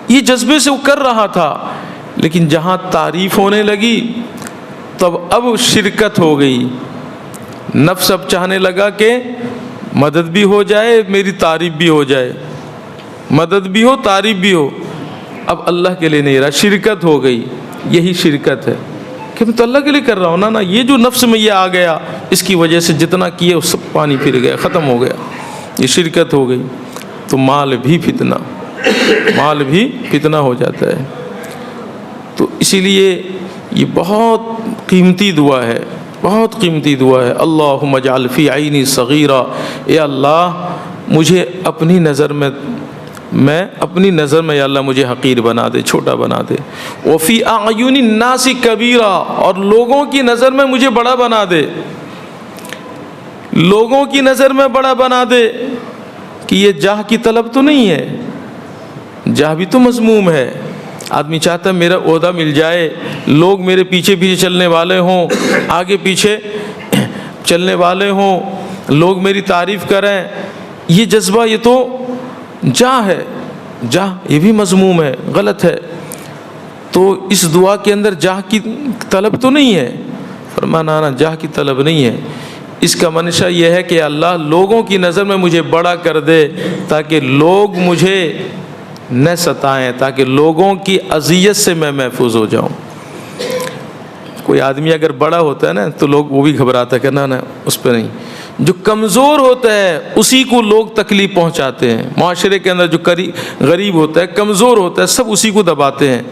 یہ جذبے سے وہ کر رہا تھا، لیکن جہاں تعریف ہونے لگی تب اب شرکت ہو گئی۔ نفس اب چاہنے لگا کہ مدد بھی ہو جائے، میری تعریف بھی ہو جائے، مدد بھی ہو تعریف بھی ہو۔ اب اللہ کے لیے نہیں رہا، شرکت ہو گئی۔ یہی شرکت ہے کہ میں تو اللہ کے لیے کر رہا ہوں نا، یہ جو نفس میں یہ آ گیا اس کی وجہ سے جتنا کیے وہ سب پانی پھر گیا، ختم ہو گیا، یہ شرکت ہو گئی۔ تو مال بھی فتنہ ہو جاتا ہے۔ تو اسی لیے یہ بہت قیمتی دعا ہے، بہت قیمتی دعا ہے۔ اللہم اجعل فی عینی صغیرہ، اے اللہ مجھے اپنی نظر میں یا اللہ مجھے حقیر بنا دے، چھوٹا بنا دے۔ وفی اعین الناس کبیرہ، اور لوگوں کی نظر میں مجھے بڑا بنا دے، لوگوں کی نظر میں بڑا بنا دے۔ کہ یہ جاہ کی طلب تو نہیں ہے، جاہ بھی تو مذموم ہے۔ آدمی چاہتا ہے میرا عہدہ مل جائے، لوگ میرے پیچھے پیچھے چلنے والے ہوں، آگے پیچھے چلنے والے ہوں، لوگ میری تعریف کریں۔ یہ جذبہ یہ تو جاہ ہے، جاہ یہ بھی مذموم ہے، غلط ہے۔ تو اس دعا کے اندر جاہ کی طلب تو نہیں ہے، فرمانا نا جاہ کی طلب نہیں ہے۔ اس کا منشا یہ ہے کہ اللہ لوگوں کی نظر میں مجھے بڑا کر دے، تاکہ لوگ مجھے نہ ستائیں، تاکہ لوگوں کی اذیت سے میں محفوظ ہو جاؤں۔ کوئی آدمی اگر بڑا ہوتا ہے نا تو لوگ وہ بھی گھبراتا ہے کہ نا اس پہ نہیں۔ جو کمزور ہوتا ہے اسی کو لوگ تکلیف پہنچاتے ہیں۔ معاشرے کے اندر جو غریب ہوتا ہے، کمزور ہوتا ہے، سب اسی کو دباتے ہیں۔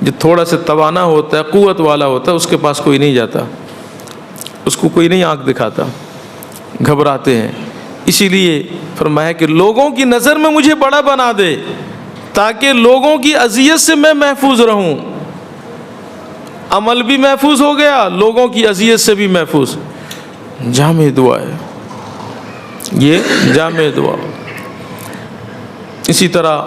جو تھوڑا سا توانا ہوتا ہے، قوت والا ہوتا ہے، اس کے پاس کوئی نہیں جاتا، اس کو کوئی نہیں آنکھ دکھاتا، گھبراتے ہیں۔ اسی لیے فرمایا کہ لوگوں کی نظر میں مجھے بڑا بنا دے، تاکہ لوگوں کی اذیت سے میں محفوظ رہوں۔ عمل بھی محفوظ ہو گیا، لوگوں کی اذیت سے بھی محفوظ۔ جامع دعا ہے یہ، جامع دعا۔ اسی طرح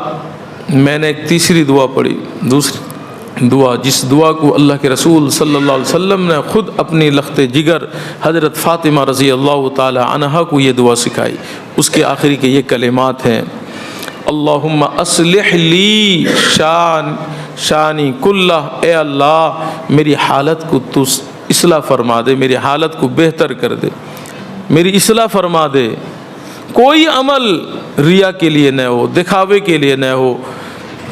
میں نے ایک تیسری دعا پڑھی، دوسری دعا، جس دعا کو اللہ کے رسول صلی اللہ علیہ وسلم نے خود اپنی لخت جگر حضرت فاطمہ رضی اللہ تعالی عنہا کو یہ دعا سکھائی۔ اس کے آخری کے یہ کلمات ہیں: اللہم اصلح لی شانی کلہ، اے اللہ میری حالت کو تو اصلاح فرما دے، میری حالت کو بہتر کر دے، میری اصلاح فرما دے۔ کوئی عمل ریا کے لیے نہ ہو، دکھاوے کے لیے نہ ہو،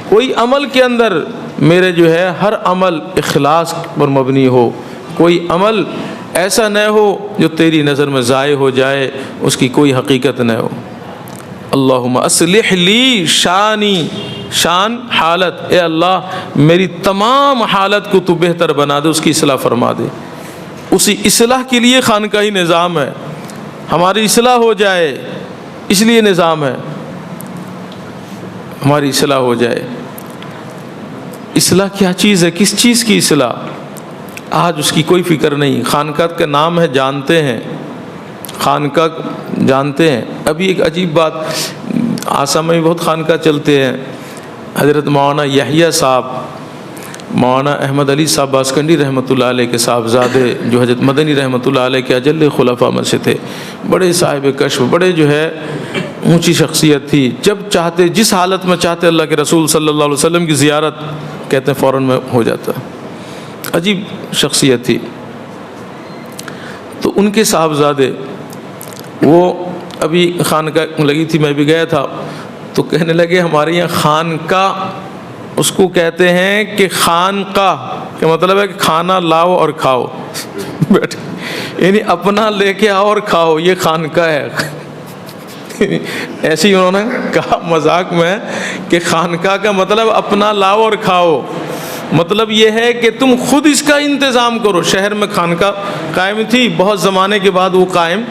کوئی عمل کے اندر میرے جو ہے ہر عمل اخلاص پر مبنی ہو، کوئی عمل ایسا نہ ہو جو تیری نظر میں ضائع ہو جائے، اس کی کوئی حقیقت نہ ہو۔ اللہم اصلح لی شانی، شان حالت، اے اللہ میری تمام حالت کو تو بہتر بنا دے، اس کی اصلاح فرما دے۔ اسی اصلاح کے لیے خانقاہی نظام ہے، ہماری اصلاح ہو جائے اس لیے نظام ہے، ہماری اصلاح ہو جائے۔ اصلاح کیا چیز ہے؟ کس چیز کی اصلاح؟ آج اس کی کوئی فکر نہیں۔ خانقاہ کا نام ہے، جانتے ہیں، خانقاہ جانتے ہیں۔ ابھی ایک عجیب بات، آسام میں بہت خانقاہ چلتے ہیں۔ حضرت مولانا یحییٰ صاحب، مولانا احمد علی صاحب باسکنڈی رحمۃ اللہ علیہ کے صاحبزادے، جو حضرت مدنی رحمۃ اللہ علیہ کے اجل خلفاء میں سے تھے، بڑے صاحب کشف، بڑے جو ہے اونچی شخصیت تھی۔ جب چاہتے، جس حالت میں چاہتے اللہ کے رسول صلی اللہ علیہ وسلم کی زیارت کہتے ہیں فوراً میں ہو جاتا۔ عجیب شخصیت تھی۔ تو ان کے صاحبزادے، وہ ابھی خانقاہ لگی تھی، میں بھی گیا تھا، تو کہنے لگے ہمارے یہاں خانقاہ اس کو کہتے ہیں کہ خانقاہ کا مطلب ہے کہ کھانا لاؤ اور کھاؤ، بیٹھ یعنی اپنا لے کے آؤ اور کھاؤ، یہ خانقاہ ہے۔ ایسے ہی انہوں نے کہا مذاق میں کہ خانقاہ کا مطلب اپنا لاؤ اور کھاؤ، مطلب یہ ہے کہ تم خود اس کا انتظام کرو۔ شہر میں خانقاہ قائم تھی، بہت زمانے کے بعد وہ قائم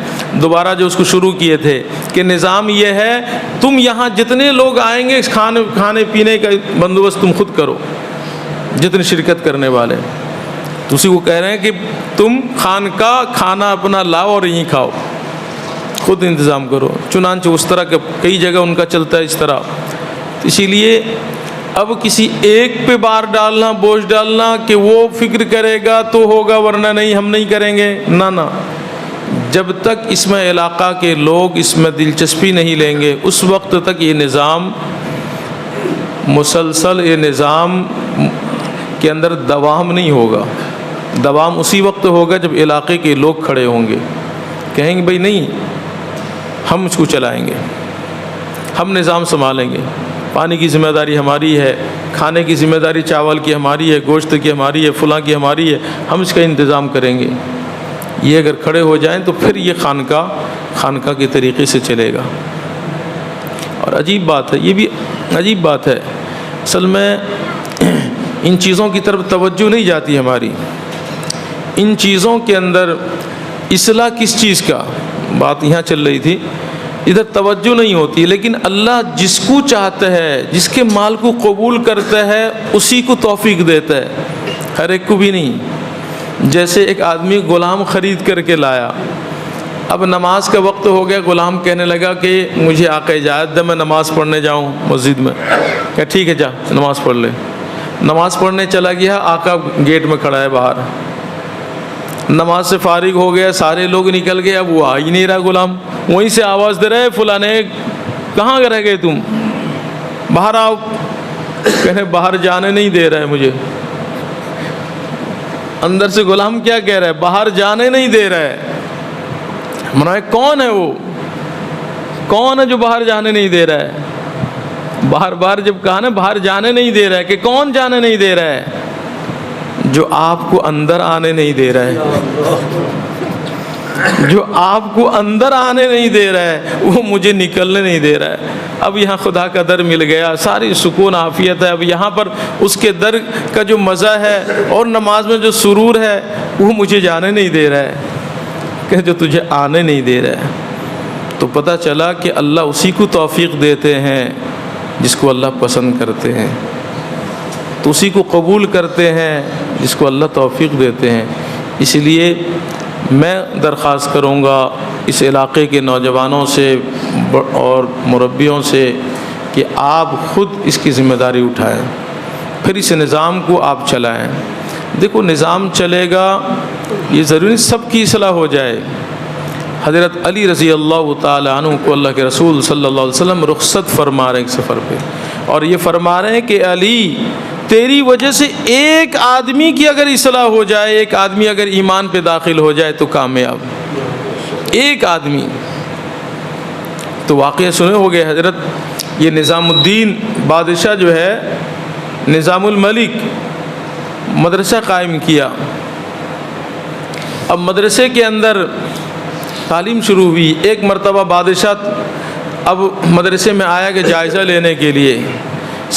دوبارہ جو اس کو شروع کیے تھے کہ نظام یہ ہے تم یہاں جتنے لوگ آئیں گے کھانے پینے کا بندوبست تم خود کرو، جتنے شرکت کرنے والے۔ تو اسی کو کہہ رہے ہیں کہ تم خانقاہ کھانا اپنا لاؤ اور یہیں کھاؤ، خود انتظام کرو۔ چنانچہ اس طرح کے کئی جگہ ان کا چلتا ہے اس طرح۔ اسی لیے اب کسی ایک پہ بار ڈالنا، بوجھ ڈالنا کہ وہ فکر کرے گا تو ہوگا ورنہ نہیں، ہم نہیں کریں گے، نہ جب تک اس میں علاقہ کے لوگ اس میں دلچسپی نہیں لیں گے اس وقت تک یہ نظام مسلسل، یہ نظام کے اندر دوام نہیں ہوگا۔ دوام اسی وقت ہوگا جب علاقے کے لوگ کھڑے ہوں گے، کہیں گے بھائی نہیں، ہم اس کو چلائیں گے، ہم نظام سنبھالیں گے، پانی کی ذمہ داری ہماری ہے، کھانے کی ذمہ داری چاول کی ہماری ہے، گوشت کی ہماری ہے، فلاں کی ہماری ہے، ہم اس کا انتظام کریں گے۔ یہ اگر کھڑے ہو جائیں تو پھر یہ خانقاہ کے طریقے سے چلے گا۔ اور عجیب بات ہے، یہ بھی عجیب بات ہے، اصل میں ان چیزوں کی طرف توجہ نہیں جاتی ہماری۔ ان چیزوں کے اندر اصلاح کس چیز کا بات یہاں چل رہی تھی، ادھر توجہ نہیں ہوتی، لیکن اللہ جس کو چاہتا ہے، جس کے مال کو قبول کرتا ہے اسی کو توفیق دیتا ہے، ہر ایک کو بھی نہیں۔ جیسے ایک آدمی غلام خرید کر کے لایا، اب نماز کا وقت ہو گیا، غلام کہنے لگا کہ مجھے آقا اجازت دے میں نماز پڑھنے جاؤں مسجد میں، کہ ٹھیک ہے جا نماز پڑھ لے۔ نماز پڑھنے چلا گیا، آقا گیٹ میں کھڑا ہے باہر، نماز سے فارغ ہو گیا، سارے لوگ نکل گئے، اب وہ آ ہی نہیں رہا غلام، وہیں سے آواز دے رہے فلانے کہاں رہ گئے تم، باہر آؤ، کہنے باہر جانے نہیں دے رہے مجھے۔ اندر سے غلام کیا کہہ رہا ہے، باہر جانے نہیں دے رہا ہے۔ منائے کون ہے وہ، کون ہے جو باہر جانے نہیں دے رہا ہے؟ باہر جب کہا نا باہر جانے نہیں دے رہا ہے، کہ کون جانے نہیں دے رہا ہے؟ جو آپ کو اندر آنے نہیں دے رہا ہے، جو آپ کو اندر آنے نہیں دے رہا ہے وہ مجھے نکلنے نہیں دے رہا ہے۔ اب یہاں خدا کا در مل گیا، ساری سکون عافیت ہے، اب یہاں پر اس کے در کا جو مزہ ہے اور نماز میں جو سرور ہے وہ مجھے جانے نہیں دے رہا ہے، کہ جو تجھے آنے نہیں دے رہا ہے۔ تو پتہ چلا کہ اللہ اسی کو توفیق دیتے ہیں جس کو اللہ پسند کرتے ہیں، تو اسی کو قبول کرتے ہیں جس کو اللہ توفیق دیتے ہیں۔ اس لیے میں درخواست کروں گا اس علاقے کے نوجوانوں سے اور مربیوں سے کہ آپ خود اس کی ذمہ داری اٹھائیں، پھر اس نظام کو آپ چلائیں۔ دیکھو نظام چلے گا، یہ ضروری سب کی اصلاح ہو جائے۔ حضرت علی رضی اللہ تعالی عنہ کو اللہ کے رسول صلی اللہ علیہ وسلم رخصت فرما رہے ہیں ایک سفر پہ، اور یہ فرما رہے ہیں کہ علی تیری وجہ سے ایک آدمی کی اگر اصلاح ہو جائے، ایک آدمی اگر ایمان پہ داخل ہو جائے تو کامیاب، ایک آدمی۔ تو واقعہ سنے ہوگے، حضرت یہ نظام الدین بادشاہ جو ہے، نظام الملک، مدرسہ قائم کیا۔ اب مدرسے کے اندر تعلیم شروع ہوئی۔ ایک مرتبہ بادشاہ اب مدرسے میں آیا کہ جائزہ لینے کے لیے،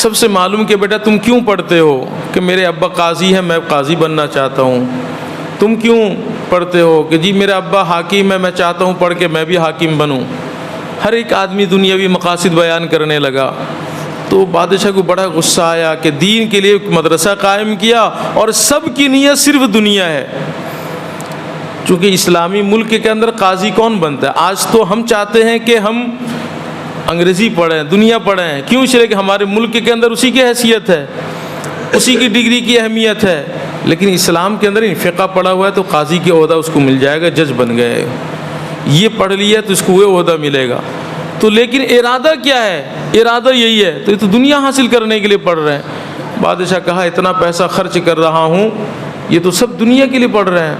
سب سے معلوم کہ بیٹا تم کیوں پڑھتے ہو؟ کہ میرے ابا قاضی ہیں، میں قاضی بننا چاہتا ہوں۔ تم کیوں پڑھتے ہو؟ کہ جی میرا ابا حاکم ہے، میں چاہتا ہوں پڑھ کے میں بھی حاکم بنوں۔ ہر ایک آدمی دنیاوی مقاصد بیان کرنے لگا۔ تو بادشاہ کو بڑا غصہ آیا کہ دین کے لیے مدرسہ قائم کیا اور سب کی نیت صرف دنیا ہے۔ چونکہ اسلامی ملک کے اندر قاضی کون بنتا ہے؟ آج تو ہم چاہتے ہیں کہ ہم انگریزی پڑھیں، دنیا پڑھیں، کیوں؟ اس لیے کہ ہمارے ملک کے اندر اسی کی حیثیت ہے، اسی کی ڈگری کی اہمیت ہے۔ لیکن اسلام کے اندر فقہ پڑھا ہوا ہے تو قاضی کے عہدہ اس کو مل جائے گا، جج بن گئے۔ یہ پڑھ لیا تو اس کو وہ عہدہ ملے گا۔ تو لیکن ارادہ کیا ہے؟ ارادہ یہی ہے، تو یہ تو دنیا حاصل کرنے کے لیے پڑھ رہے ہیں۔ بادشاہ کہا اتنا پیسہ خرچ کر رہا ہوں، یہ تو سب دنیا کے لیے پڑھ رہے ہیں،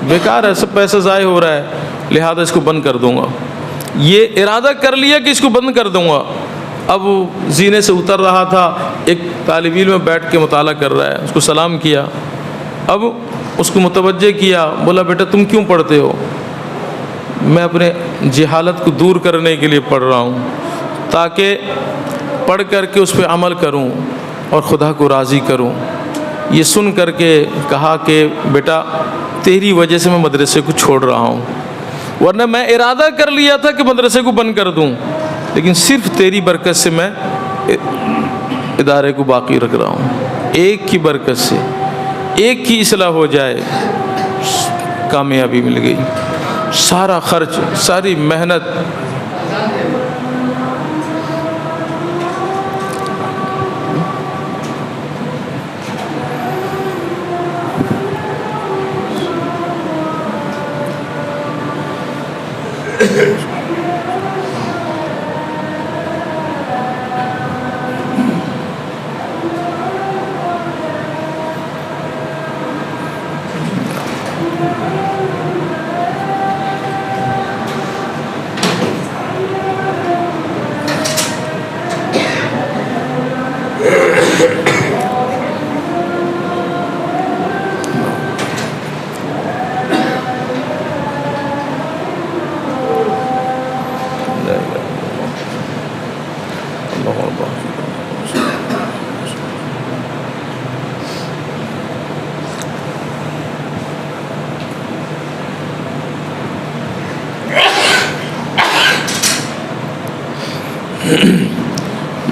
بیکار ہے، سب پیسہ ضائع ہو رہا ہے، لہذا اس کو بند کر دوں گا۔ یہ ارادہ کر لیا کہ اس کو بند کر دوں گا۔ اب زینے سے اتر رہا تھا، ایک طالب علم بیٹھ کے مطالعہ کر رہا ہے، اس کو سلام کیا۔ اب اس کو متوجہ کیا، بولا بیٹا تم کیوں پڑھتے ہو؟ میں اپنے جہالت کو دور کرنے کے لیے پڑھ رہا ہوں، تاکہ پڑھ کر کے اس پہ عمل کروں اور خدا کو راضی کروں۔ یہ سن کر کے کہا کہ بیٹا تیری وجہ سے میں مدرسے کو چھوڑ رہا ہوں، ورنہ میں ارادہ کر لیا تھا کہ مدرسے کو بند کر دوں، لیکن صرف تیری برکت سے میں ادارے کو باقی رکھ رہا ہوں۔ ایک کی برکت سے، ایک کی اصلاح ہو جائے، کامیابی مل گئی۔ سارا خرچ، ساری محنت،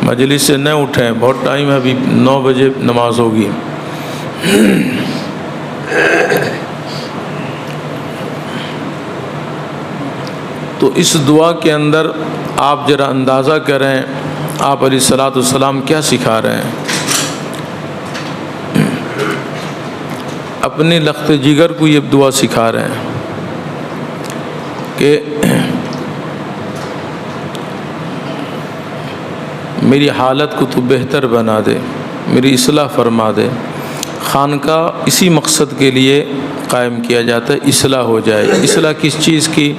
مجلس سے نہ اٹھیں، بہت ٹائم ہے، ابھی 9 بجے نماز ہوگی۔ تو اس دعا کے اندر آپ ذرا اندازہ کریں آپ علیہ الصلوۃ والسلام کیا سکھا رہے ہیں۔ اپنے لخت جگر کو یہ دعا سکھا رہے ہیں کہ میری حالت کو تو بہتر بنا دے، میری اصلاح فرما دے۔ خانقاہ اسی مقصد کے لیے قائم کیا جاتا ہے، اصلاح ہو جائے۔ اصلاح کس چیز کی؟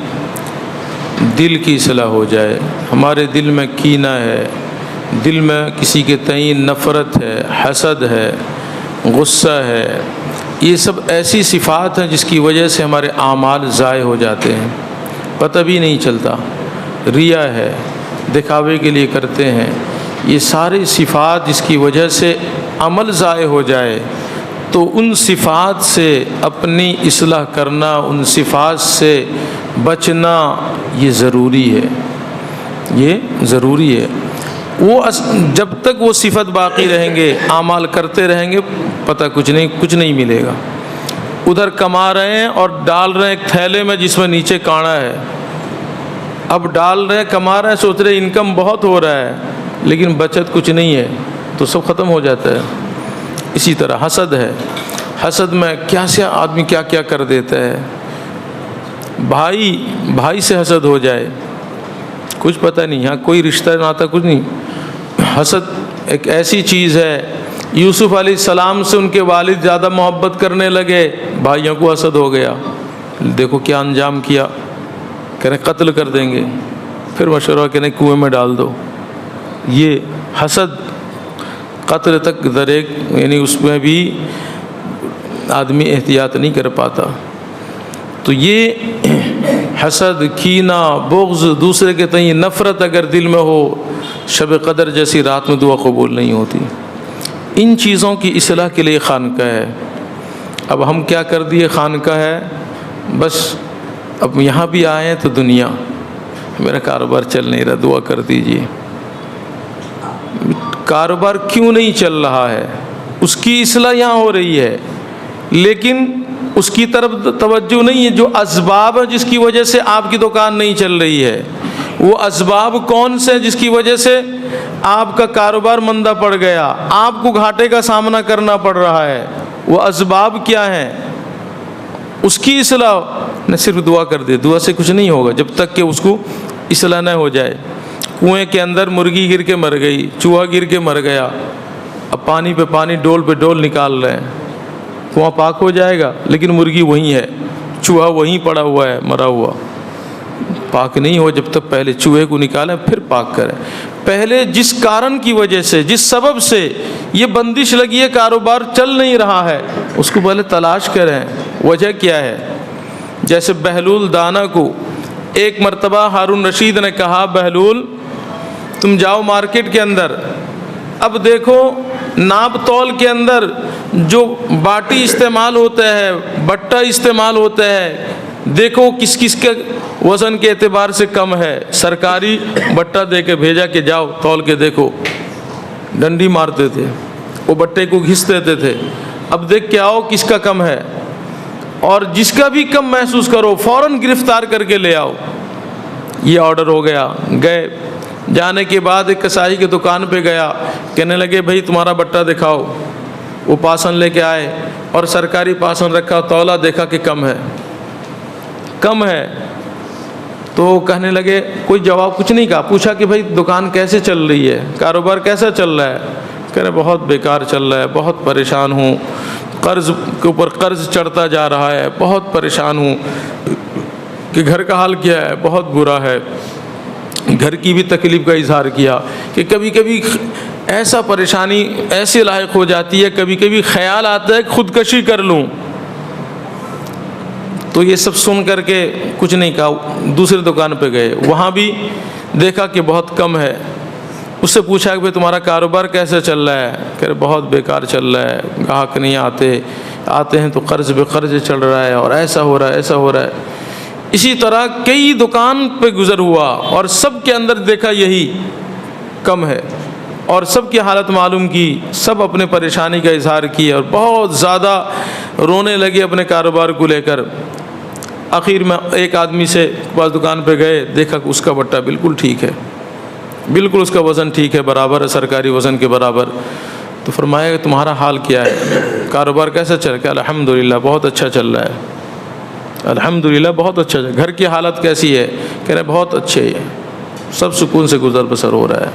دل کی اصلاح ہو جائے۔ ہمارے دل میں کینہ ہے، دل میں کسی کے تئیں نفرت ہے، حسد ہے، غصہ ہے، یہ سب ایسی صفات ہیں جس کی وجہ سے ہمارے اعمال ضائع ہو جاتے ہیں، پتہ بھی نہیں چلتا۔ ریا ہے، دکھاوے کے لیے کرتے ہیں، یہ ساری صفات جس کی وجہ سے عمل ضائع ہو جائے، تو ان صفات سے اپنی اصلاح کرنا، ان صفات سے بچنا یہ ضروری ہے، یہ ضروری ہے۔ وہ جب تک وہ صفت باقی رہیں گے، اعمال کرتے رہیں گے، پتہ کچھ نہیں ملے گا۔ ادھر کما رہے ہیں اور ڈال رہے ہیں ایک تھیلے میں جس میں نیچے کانٹا ہے، اب ڈال رہے ہیں، کما رہے ہیں، سوچ رہے انکم بہت ہو رہا ہے، لیکن بچت کچھ نہیں ہے، تو سب ختم ہو جاتا ہے۔ اسی طرح حسد ہے، حسد میں کیا سے آدمی کیا کیا کر دیتا ہے۔ بھائی سے حسد ہو جائے، کچھ پتہ نہیں، ہاں کوئی رشتہ ناتا کچھ نہیں۔ حسد ایک ایسی چیز ہے، یوسف علیہ السلام سے ان کے والد زیادہ محبت کرنے لگے، بھائیوں کو حسد ہو گیا، دیکھو کیا انجام کیا، کہہ رہے قتل کر دیں گے، پھر مشورہ کہ نہیں کنویں میں ڈال دو۔ یہ حسد قتل تک دریک، یعنی اس میں بھی آدمی احتیاط نہیں کر پاتا۔ تو یہ حسد، کینہ، بغض، دوسرے کے تئیں نفرت اگر دل میں ہو، شب قدر جیسی رات میں دعا قبول نہیں ہوتی۔ ان چیزوں کی اصلاح کے لیے خانقاہ ہے۔ اب ہم کیا کر دیے، خانقاہ ہے بس، اب یہاں بھی آئے ہیں تو دنیا، میرا کاروبار چل نہیں رہا، دعا کر دیجیے۔ کاروبار کیوں نہیں چل رہا ہے؟ اس کی اصلاح یہاں ہو رہی ہے، لیکن اس کی طرف توجہ نہیں ہے۔ جو اسباب ہیں جس کی وجہ سے آپ کی دکان نہیں چل رہی ہے، وہ اسباب کون سے جس کی وجہ سے آپ کا کاروبار مندہ پڑ گیا، آپ کو گھاٹے کا سامنا کرنا پڑ رہا ہے، وہ اسباب کیا ہیں؟ اس کی اصلاح نہ صرف دعا کر دے، دعا سے کچھ نہیں ہوگا جب تک کہ اس کو اصلاح نہ ہو جائے۔ کنویں کے اندر مرغی گر کے مر گئی، چوہا گر کے مر گیا، اب پانی پہ پانی، ڈول پہ ڈول نکال رہے ہیں، کنواں پاک ہو جائے گا، لیکن مرغی وہیں ہے، چوہا وہیں پڑا ہوا ہے مرا ہوا، پاک نہیں ہو جب تک پہلے چوہے کو نکالیں پھر پاک کریں۔ پہلے جس کارن کی وجہ سے، جس سبب سے یہ بندش لگی ہے، کاروبار چل نہیں رہا ہے، اس کو پہلے تلاش کریں، وجہ کیا ہے۔ جیسے بہلول دانا کو ایک مرتبہ ہارون رشید نے کہا، بہلول تم جاؤ مارکیٹ کے اندر، اب دیکھو ناپ تول کے اندر جو باٹی استعمال ہوتا ہے، بٹا استعمال ہوتا ہے، دیکھو کس کس کے وزن کے اعتبار سے کم ہے۔ سرکاری بٹا دے کے بھیجا کہ جاؤ تول کے دیکھو، ڈنڈی مارتے تھے، وہ بٹے کو گھس دیتے تھے، اب دیکھ کے آؤ کس کا کم ہے، اور جس کا بھی کم محسوس کرو فوراً گرفتار کر کے لے آؤ۔ یہ آرڈر ہو گیا۔ گئے، جانے کے بعد ایک کسائی کی دکان پہ گیا، کہنے لگے بھائی تمہارا بٹا دکھاؤ۔ وہ پاسن لے کے آئے اور سرکاری پاسن رکھا، تولا، دیکھا کہ کم ہے، کم ہے۔ تو کہنے لگے، کوئی جواب کچھ نہیں کہا. پوچھا کہ بھائی دکان کیسے چل رہی ہے، کاروبار کیسا چل رہا ہے؟ کہہ رہے بہت بیکار چل رہا ہے، بہت پریشان ہوں، قرض کے اوپر قرض چڑھتا جا رہا ہے، بہت پریشان ہوں. کہ گھر کا حال کیا ہے؟ بہت برا ہے. گھر کی بھی تکلیف کا اظہار کیا کہ کبھی کبھی ایسا پریشانی ایسے لاحق ہو جاتی ہے، کبھی کبھی خیال آتا ہے کہ خودکشی کر لوں. تو یہ سب سن کر کے کچھ نہیں کہا. دوسری دکان پہ گئے، وہاں بھی دیکھا کہ بہت کم ہے. اس سے پوچھا کہ بھائی تمہارا کاروبار کیسے چل رہا ہے؟ کہ بہت بیکار چل رہا ہے، گاہک نہیں آتے ہیں تو قرض بے قرض چل رہا ہے، اور ایسا ہو رہا ہے ایسا ہو رہا ہے. اسی طرح کئی دکان پہ گزر ہوا اور سب کے اندر دیکھا یہی کم ہے، اور سب کی حالت معلوم کی، سب اپنے پریشانی کا اظہار کیا اور بہت زیادہ رونے لگے اپنے کاروبار کو لے کر. آخر میں ایک آدمی سے پاس دکان پہ گئے، دیکھا کہ اس کا بٹا بالکل ٹھیک ہے، بالکل اس کا وزن ٹھیک ہے، برابر ہے، سرکاری وزن کے برابر. تو فرمایا کہ تمہارا حال کیا ہے، کاروبار کیسا چل رہا ہے؟ الحمدللہ بہت اچھا چل رہا ہے، الحمدللہ بہت اچھا چل رہا ہے. گھر کی حالت کیسی ہے؟ کہہ رہے بہت اچھے ہے، سب سکون سے گزر بسر ہو رہا ہے،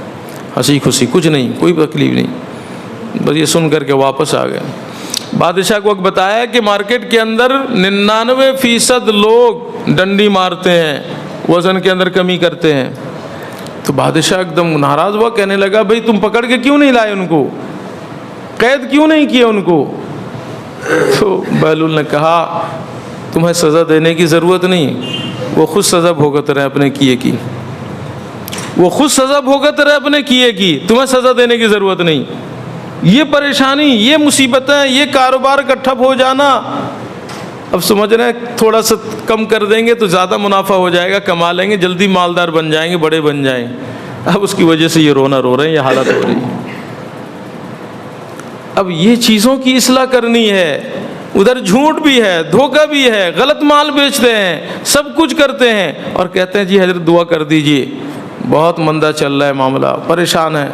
ہنسی خوشی، کچھ نہیں، کوئی تکلیف نہیں. بس یہ سن کر کے واپس آ گئے. بادشاہ کو بتایا کہ مارکیٹ کے اندر 99% لوگ ڈنڈی مارتے ہیں، وزن کے اندر کمی کرتے ہیں. تو بادشاہ ایک دم ناراض ہوا، کہنے لگا بھئی تم پکڑ کے کیوں نہیں لائے ان کو، قید کیوں نہیں کیے ان کو؟ تو بہلول نے کہا تمہیں سزا دینے کی ضرورت نہیں، وہ خود سزا بھگت رہے اپنے کیے کی، وہ خود سزا بھگت رہے اپنے کیے کی، تمہیں سزا دینے کی ضرورت نہیں. یہ پریشانی، یہ مصیبتیں، یہ کاروبار کا ٹھپ ہو جانا، اب سمجھ رہے ہیں تھوڑا سا کم کر دیں گے تو زیادہ منافع ہو جائے گا، کما لیں گے، جلدی مالدار بن جائیں گے، بڑے بن جائیں. اب اس کی وجہ سے یہ رونا رو رہے ہیں، یہ حالت ہو رہی ہے. اب یہ چیزوں کی اصلاح کرنی ہے. ادھر جھوٹ بھی ہے، دھوکہ بھی ہے، غلط مال بیچتے ہیں، سب کچھ کرتے ہیں اور کہتے ہیں جی حضرت دعا کر دیجئے، بہت مندہ چل رہا ہے معاملہ، پریشان ہے.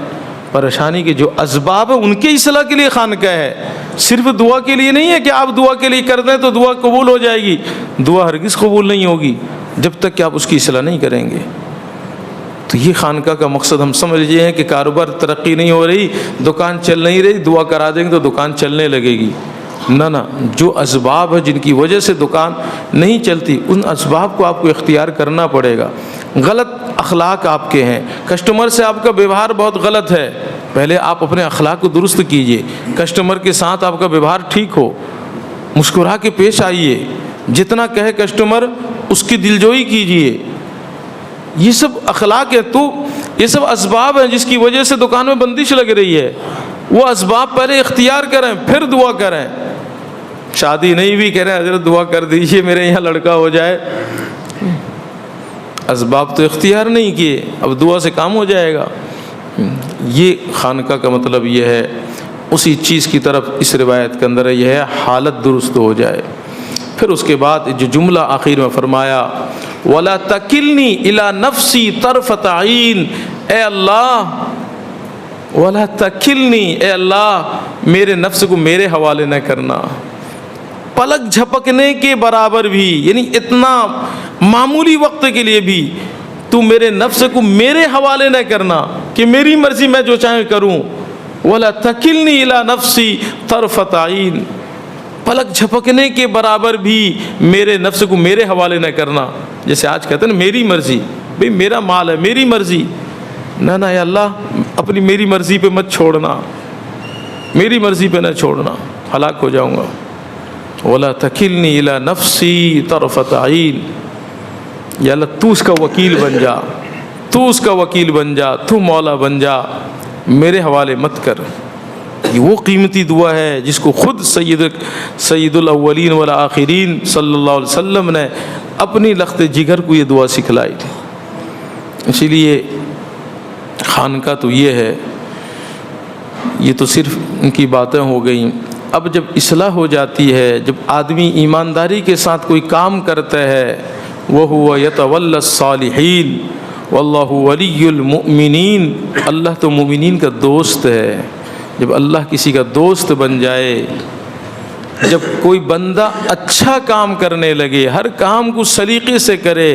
پریشانی کے جو اسباب ہیں ان کی اصلاح کے لیے خانقاہ ہے، صرف دعا کے لیے نہیں ہے کہ آپ دعا کے لیے کر دیں تو دعا قبول ہو جائے گی. دعا ہرگز قبول نہیں ہوگی جب تک کہ آپ اس کی اصلاح نہیں کریں گے. تو یہ خانقاہ کا مقصد ہم سمجھ لیجیے ہیں کہ کاروبار ترقی نہیں ہو رہی، دکان چل نہیں رہی، دعا کرا دیں گے تو دکان چلنے لگے گی. نہ، جو اسباب ہے جن کی وجہ سے دکان نہیں چلتی، ان اسباب کو آپ کو اختیار کرنا پڑے گا. غلط اخلاق آپ کے ہیں، کسٹمر سے آپ کا ویوہار بہت غلط ہے، پہلے آپ اپنے اخلاق کو درست کیجئے. کسٹمر کے ساتھ آپ کا ویوہار ٹھیک ہو، مسکرا کے پیش آئیے، جتنا کہے کسٹمر اس کی دلجوئی کیجئے. یہ سب اخلاق ہے. تو یہ سب اسباب ہیں جس کی وجہ سے دکان میں بندش لگ رہی ہے. وہ اسباب پہلے اختیار کریں پھر دعا کریں. شادی نہیں بھی کہہ رہے ہیں حضرت دعا کر دیجئے میرے یہاں لڑکا ہو جائے، اسباب تو اختیار نہیں کیے، اب دعا سے کام ہو جائے گا. یہ خانقاہ کا مطلب یہ ہے. اسی چیز کی طرف اس روایت کے اندر یہ ہے حالت درست ہو جائے. پھر اس کے بعد جو جملہ آخر میں فرمایا وَلَا تَكِلْنِي إِلَى نَفْسِي طَرْفَةَ عَيْنٍ، اے اللہ وَلَا تَكِلْنِي، اے اللہ میرے نفس کو میرے حوالے نہ کرنا، پلک جھپکنے کے برابر بھی، یعنی اتنا معمولی وقت کے لیے بھی تو میرے نفس کو میرے حوالے نہ کرنا کہ میری مرضی میں جو چاہے کروں. وَلَا تَكِلْنِي إِلَى نَفْسِي طَرْفَةَ عَيْنٍ، پلک جھپکنے کے برابر بھی میرے نفس کو میرے حوالے نہ کرنا. جیسے آج کہتے ہیں نا میری مرضی، بھئی میرا مال ہے میری مرضی. نہ یا اللہ اپنی میری مرضی پہ مت چھوڑنا، میری مرضی پہ نہ چھوڑنا، ہلاک ہو جاؤں گا. وَلَا تَكِلْنِي إِلَى نَفْسِي طَرْفَةَ عَيْنٍ، یا اللہ تو اس کا وکیل بن جا، تو اس کا وکیل بن جا، تو مولا بن جا، میرے حوالے مت کر. یہ وہ قیمتی دعا ہے جس کو خود سید الاولین والآخرین صلی اللہ علیہ وسلم نے اپنی لخت جگر کو یہ دعا سکھلائی تھی. اسی لیے خانقاہ تو یہ ہے. یہ تو صرف ان کی باتیں ہو گئیں. اب جب اصلاح ہو جاتی ہے، جب آدمی ایمانداری کے ساتھ کوئی کام کرتا ہے، وَهُوَ يَتَوَلَّى الصَّالِحِينَ وَاللَّهُ وَلِيُّ الْمُؤْمِنِينَ، اللہ تو مومنین کا دوست ہے. جب اللہ کسی کا دوست بن جائے جب کوئی بندہ اچھا کام کرنے لگے، ہر کام کو سلیقے سے کرے،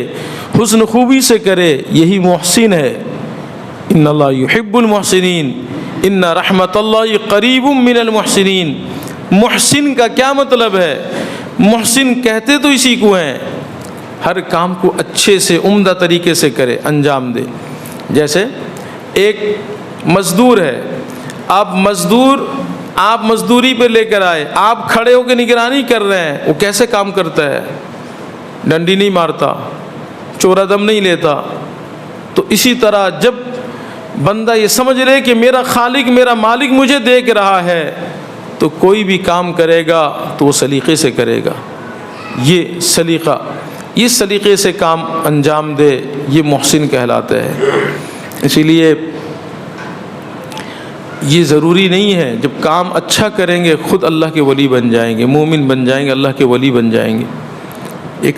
حسن خوبی سے کرے، یہی محسن ہے۔ ان اللہ یحب المحسنین ان رحمت اللہ قریب من المحسنین۔ محسن کا کیا مطلب ہے؟ محسن کہتے تو اسی کو ہیں، ہر کام کو اچھے سے عمدہ طریقے سے کرے، انجام دے۔ جیسے ایک مزدور ہے، آپ مزدوری پہ لے کر آئے، آپ کھڑے ہو کے نگرانی کر رہے ہیں، وہ کیسے کام کرتا ہے؟ ڈنڈی نہیں مارتا، چورا دم نہیں لیتا۔ تو اسی طرح جب بندہ یہ سمجھ لے کہ میرا خالق، میرا مالک مجھے دیکھ رہا ہے، تو کوئی بھی کام کرے گا تو وہ سلیقے سے کرے گا۔ یہ سلیقہ، اس سلیقے سے کام انجام دے، یہ محسن کہلاتا ہے۔ اسی لیے یہ ضروری نہیں ہے جب کام اچھا کریں گے خود اللہ کے ولی بن جائیں گے، مومن بن جائیں گے، اللہ کے ولی بن جائیں گے۔ ایک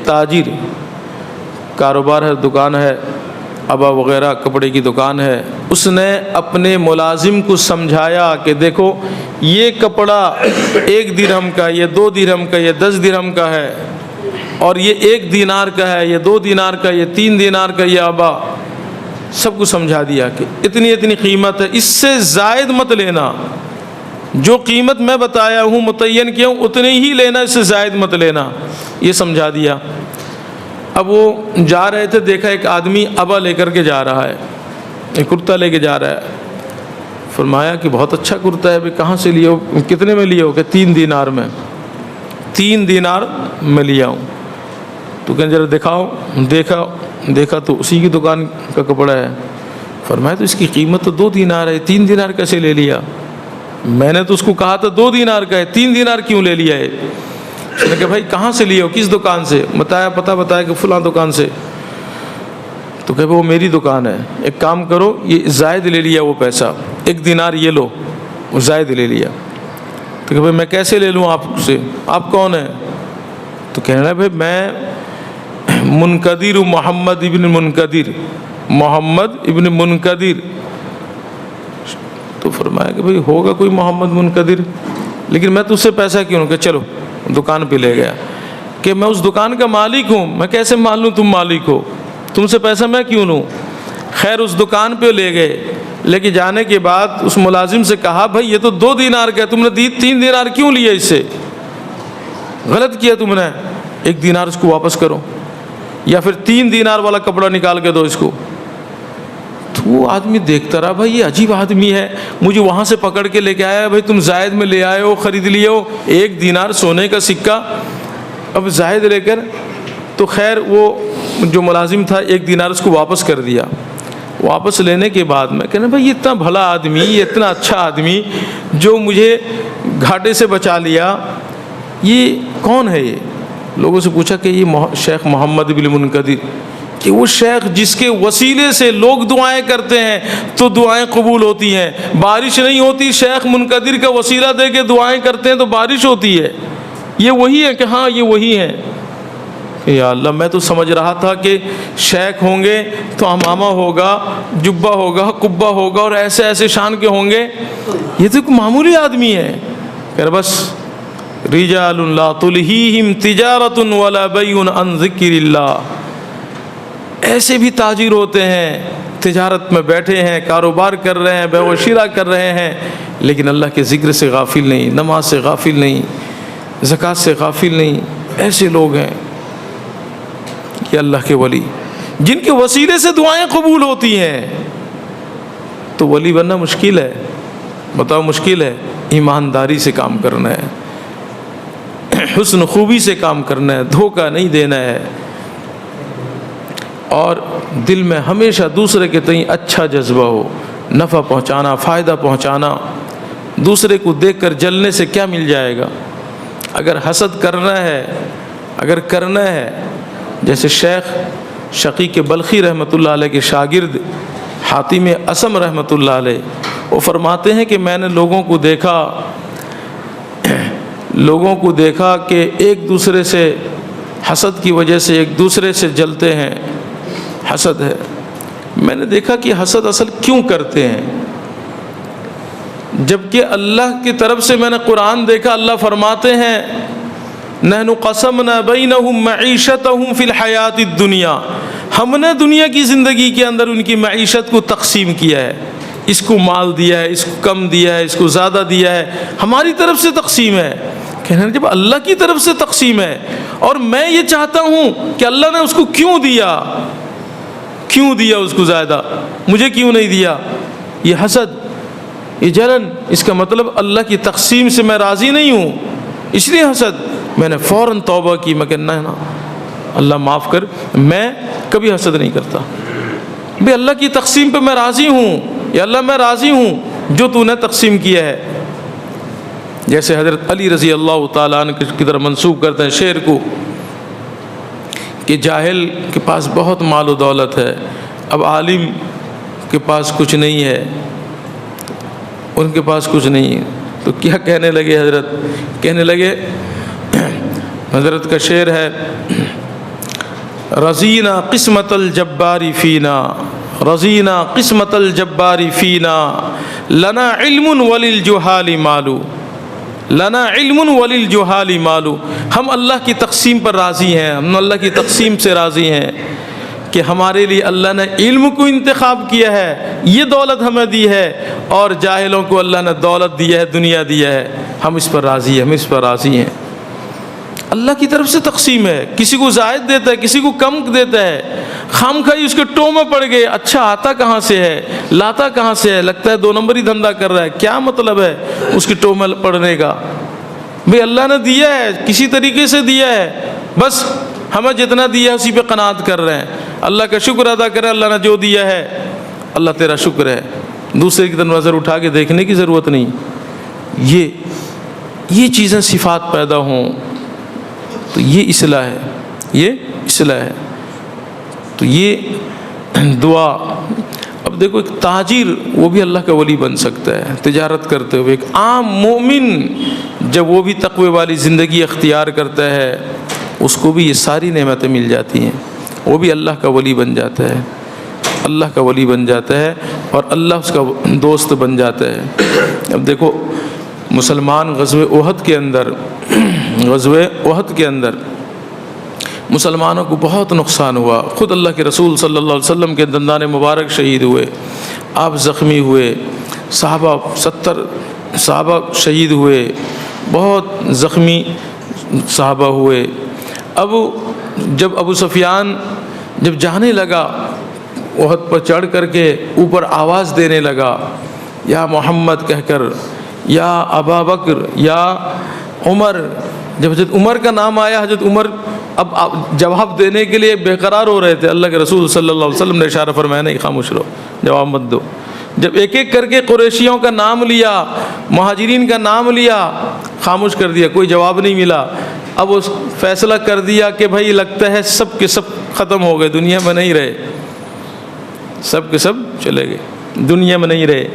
تاجر کاروبار ہے، دکان ہے، ابا وغیرہ کپڑے کی دکان ہے، اس نے اپنے ملازم کو سمجھایا کہ دیکھو یہ کپڑا 1 درہم کا، یہ 2 درہم کا، یہ 10 درہم کا ہے، اور یہ 1 دینار کا ہے، یہ 2 دینار کا، یہ 3 دینار کا، یہ ابا سب کو سمجھا دیا کہ اتنی قیمت ہے، اس سے زائد مت لینا، جو قیمت میں بتایا ہوں متعین کیا ہوں اتنی ہی لینا، اس سے زائد مت لینا، یہ سمجھا دیا۔ اب وہ جا رہے تھے، دیکھا ایک آدمی ابا لے کر کے جا رہا ہے، ایک کرتا لے کے جا رہا ہے۔ فرمایا کہ بہت اچھا کرتا ہے، کہاں سے لیے ہو؟ کتنے میں لیے ہو؟ کہ 3 دینار میں۔ 3 دینار میں لیا ہوں۔ تو کہیں ذرا دکھاؤ۔ دیکھا تو اسی کی دکان کا کپڑا ہے۔ فرمایا تو اس کی قیمت تو 2 دینار ہے، 3 دینار کیسے لے لیا؟ میں نے تو اس کو کہا تھا 2 دینار کا ہے، 3 دینار کیوں لے لیا ہے؟ اس نے کہا بھائی کہاں سے لیے ہو، کس دکان سے؟ پتہ بتایا کہ فلاں دکان سے۔ تو کہ وہ میری دکان ہے، ایک کام کرو یہ زائد لے لیا وہ پیسہ، 1 دینار یہ لو، وہ زائد لے لیا۔ تو کہ بھائی میں کیسے لے لوں آپ سے، آپ کون ہیں؟ تو کہنا ہے بھائی میں منقدر محمد ابن منقدر۔ تو فرمایا کہ بھائی ہوگا کوئی محمد منقدر، لیکن میں تجھ سے پیسہ کیوں لوں؟ کہ چلو دکان پہ لے گیا کہ میں اس دکان کا مالک ہوں، میں کیسے مان لوں تم مالک ہو، تم سے پیسہ میں کیوں لوں؟ خیر اس دکان پہ لے گئے، لے کے جانے کے بعد اس ملازم سے کہا بھائی یہ تو 2 دینار کا ہے، تم نے 3 دینار کیوں لیے؟ اس سے غلط کیا تم نے، 1 دینار اس کو واپس کرو، یا پھر 3 دینار والا کپڑا نکال کے دو اس کو۔ تو وہ آدمی دیکھتا رہا، بھائی یہ عجیب آدمی ہے، مجھے وہاں سے پکڑ کے لے کے آیا، بھائی تم زائد میں لے آئے ہو، خرید لیے ہو، 1 دینار سونے کا سکہ، اب زائد لے کر۔ تو خیر وہ جو ملازم تھا 1 دینار اس کو واپس کر دیا۔ واپس لینے کے بعد میں کہنا بھائی یہ اتنا بھلا آدمی، یہ اتنا اچھا آدمی جو مجھے گھاٹے سے بچا لیا، یہ کون ہے؟ یہ لوگوں سے پوچھا کہ یہ شیخ محمد بن منقدر، کہ وہ شیخ جس کے وسیلے سے لوگ دعائیں کرتے ہیں تو دعائیں قبول ہوتی ہیں، بارش نہیں ہوتی، شیخ منقدر کا وسیلہ دے کے دعائیں کرتے ہیں تو بارش ہوتی ہے۔ یہ وہی ہے کہ ہاں یہ وہی ہیں؟ کہ یا اللہ میں تو سمجھ رہا تھا کہ شیخ ہوں گے تو امامہ ہوگا، جبہ ہوگا، قبہ ہوگا، اور ایسے ایسے شان کے ہوں گے، یہ تو ایک معمولی آدمی ہے۔ کہ بس رجال لا تلہیہم تجارۃ ولا بیع عن ذکر اللہ، ایسے بھی تاجر ہوتے ہیں، تجارت میں بیٹھے ہیں، کاروبار کر رہے ہیں، بیع و شراء کر رہے ہیں، لیکن اللہ کے ذکر سے غافل نہیں، نماز سے غافل نہیں، زکوٰۃ سے غافل نہیں۔ ایسے لوگ ہیں کہ اللہ کے ولی جن کے وسیلے سے دعائیں قبول ہوتی ہیں۔ تو ولی بننا مشکل ہے، بتاؤ مشکل ہے؟ ایمانداری سے کام کرنا ہے، حسن خوبی سے کام کرنا ہے، دھوکہ نہیں دینا ہے، اور دل میں ہمیشہ دوسرے کے تئیں اچھا جذبہ ہو، نفع پہنچانا، فائدہ پہنچانا۔ دوسرے کو دیکھ کر جلنے سے کیا مل جائے گا؟ اگر حسد کرنا ہے، جیسے شیخ شقیق بلخی رحمۃ اللہ علیہ کے شاگرد حاتم اصم رحمۃ اللہ علیہ، وہ فرماتے ہیں کہ میں نے لوگوں کو دیکھا کہ ایک دوسرے سے حسد کی وجہ سے ایک دوسرے سے جلتے ہیں، حسد ہے۔ میں نے دیکھا کہ حسد اصل کیوں کرتے ہیں؟ جبکہ اللہ کی طرف سے میں نے قرآن دیکھا، اللہ فرماتے ہیں نحن قسمنا بینہم معیشتہم فی الحیات الدنیا، ہم نے دنیا کی زندگی کے اندر ان کی معیشت کو تقسیم کیا ہے، اس کو مال دیا ہے، اس کو کم دیا ہے، اس کو زیادہ دیا ہے، ہماری طرف سے تقسیم ہے۔ کہنا جب اللہ کی طرف سے تقسیم ہے اور میں یہ چاہتا ہوں کہ اللہ نے اس کو کیوں دیا اس کو زیادہ، مجھے کیوں نہیں دیا، یہ حسد، یہ جلن، اس کا مطلب اللہ کی تقسیم سے میں راضی نہیں ہوں، اس لیے حسد۔ میں نے فوراً توبہ کی، میں کہنا ہے نا اللہ معاف کر، میں کبھی حسد نہیں کرتا بھئی، اللہ کی تقسیم پہ میں راضی ہوں، یا اللہ میں راضی ہوں جو تو نے تقسیم کیا ہے۔ جیسے حضرت علی رضی اللہ تعالیٰ عنہ کی طرف منسوب کرتے ہیں شعر کو کہ جاہل کے پاس بہت مال و دولت ہے، اب عالم کے پاس کچھ نہیں ہے، ان کے پاس کچھ نہیں ہے، تو کیا کہنے لگے حضرت؟ کہنے لگے، حضرت کا شعر ہے رضینا قسمت الجبار فینا، رضینا قسمت الجبار فینا، لنا علم وللجہال مالو، لنا علم وللجہال مالو، ہم اللہ کی تقسیم پر راضی ہیں، ہم اللہ کی تقسیم سے راضی ہیں کہ ہمارے لیے اللہ نے علم کو انتخاب کیا ہے، یہ دولت ہمیں دی ہے، اور جاہلوں کو اللہ نے دولت دی ہے، دنیا دیا ہے، ہم اس پر راضی ہیں، ہم اس پر راضی ہیں۔ اللہ کی طرف سے تقسیم ہے، کسی کو زائد دیتا ہے، کسی کو کم دیتا ہے، خام خواہی اس کے ٹو میں پڑ گئے، اچھا آتا کہاں سے ہے، لاتا کہاں سے ہے، لگتا ہے 2 نمبری دھندا کر رہا ہے، کیا مطلب ہے اس کے ٹو میں پڑنے کا؟ بھئی اللہ نے دیا ہے، کسی طریقے سے دیا ہے، بس ہمیں جتنا دیا ہے اسی پہ قناعت کر رہے ہیں، اللہ کا شکر ادا کریں، اللہ نے جو دیا ہے اللہ تیرا شکر ہے، دوسرے کی طرف نظر اٹھا کے دیکھنے کی ضرورت نہیں۔ یہ چیزیں صفات پیدا ہوں تو یہ اصلاح ہے، یہ اصلاح ہے۔ تو یہ دعا، اب دیکھو ایک تاجر وہ بھی اللہ کا ولی بن سکتا ہے تجارت کرتے ہوئے، ایک عام مومن جب وہ بھی تقوی والی زندگی اختیار کرتا ہے اس کو بھی یہ ساری نعمتیں مل جاتی ہیں، وہ بھی اللہ کا ولی بن جاتا ہے، اللہ کا ولی بن جاتا ہے اور اللہ اس کا دوست بن جاتا ہے۔ اب دیکھو مسلمان غزوہ احد کے اندر مسلمانوں کو بہت نقصان ہوا، خود اللہ کے رسول صلی اللہ علیہ وسلم کے دندان مبارک شہید ہوئے، آپ زخمی ہوئے، 70 صحابہ شہید ہوئے، بہت زخمی صحابہ ہوئے۔ اب جب ابو سفیان جب جانے لگا احد پر چڑھ کر کے اوپر آواز دینے لگا، یا محمد کہہ کر، یا ابا بکر، یا عمر، جب حضرت عمر کا نام آیا، حضرت عمر اب جواب دینے کے لیے بے قرار ہو رہے تھے، اللہ کے رسول صلی اللہ علیہ وسلم نے اشارہ فرمایا نہیں، خاموش رہو، جواب مت دو۔ جب ایک ایک کر کے قریشیوں کا نام لیا، مہاجرین کا نام لیا، خاموش کر دیا، کوئی جواب نہیں ملا۔ اب اس فیصلہ کر دیا کہ بھائی لگتا ہے سب کے سب ختم ہو گئے، دنیا میں نہیں رہے، سب کے سب چلے گئے، دنیا میں نہیں رہے۔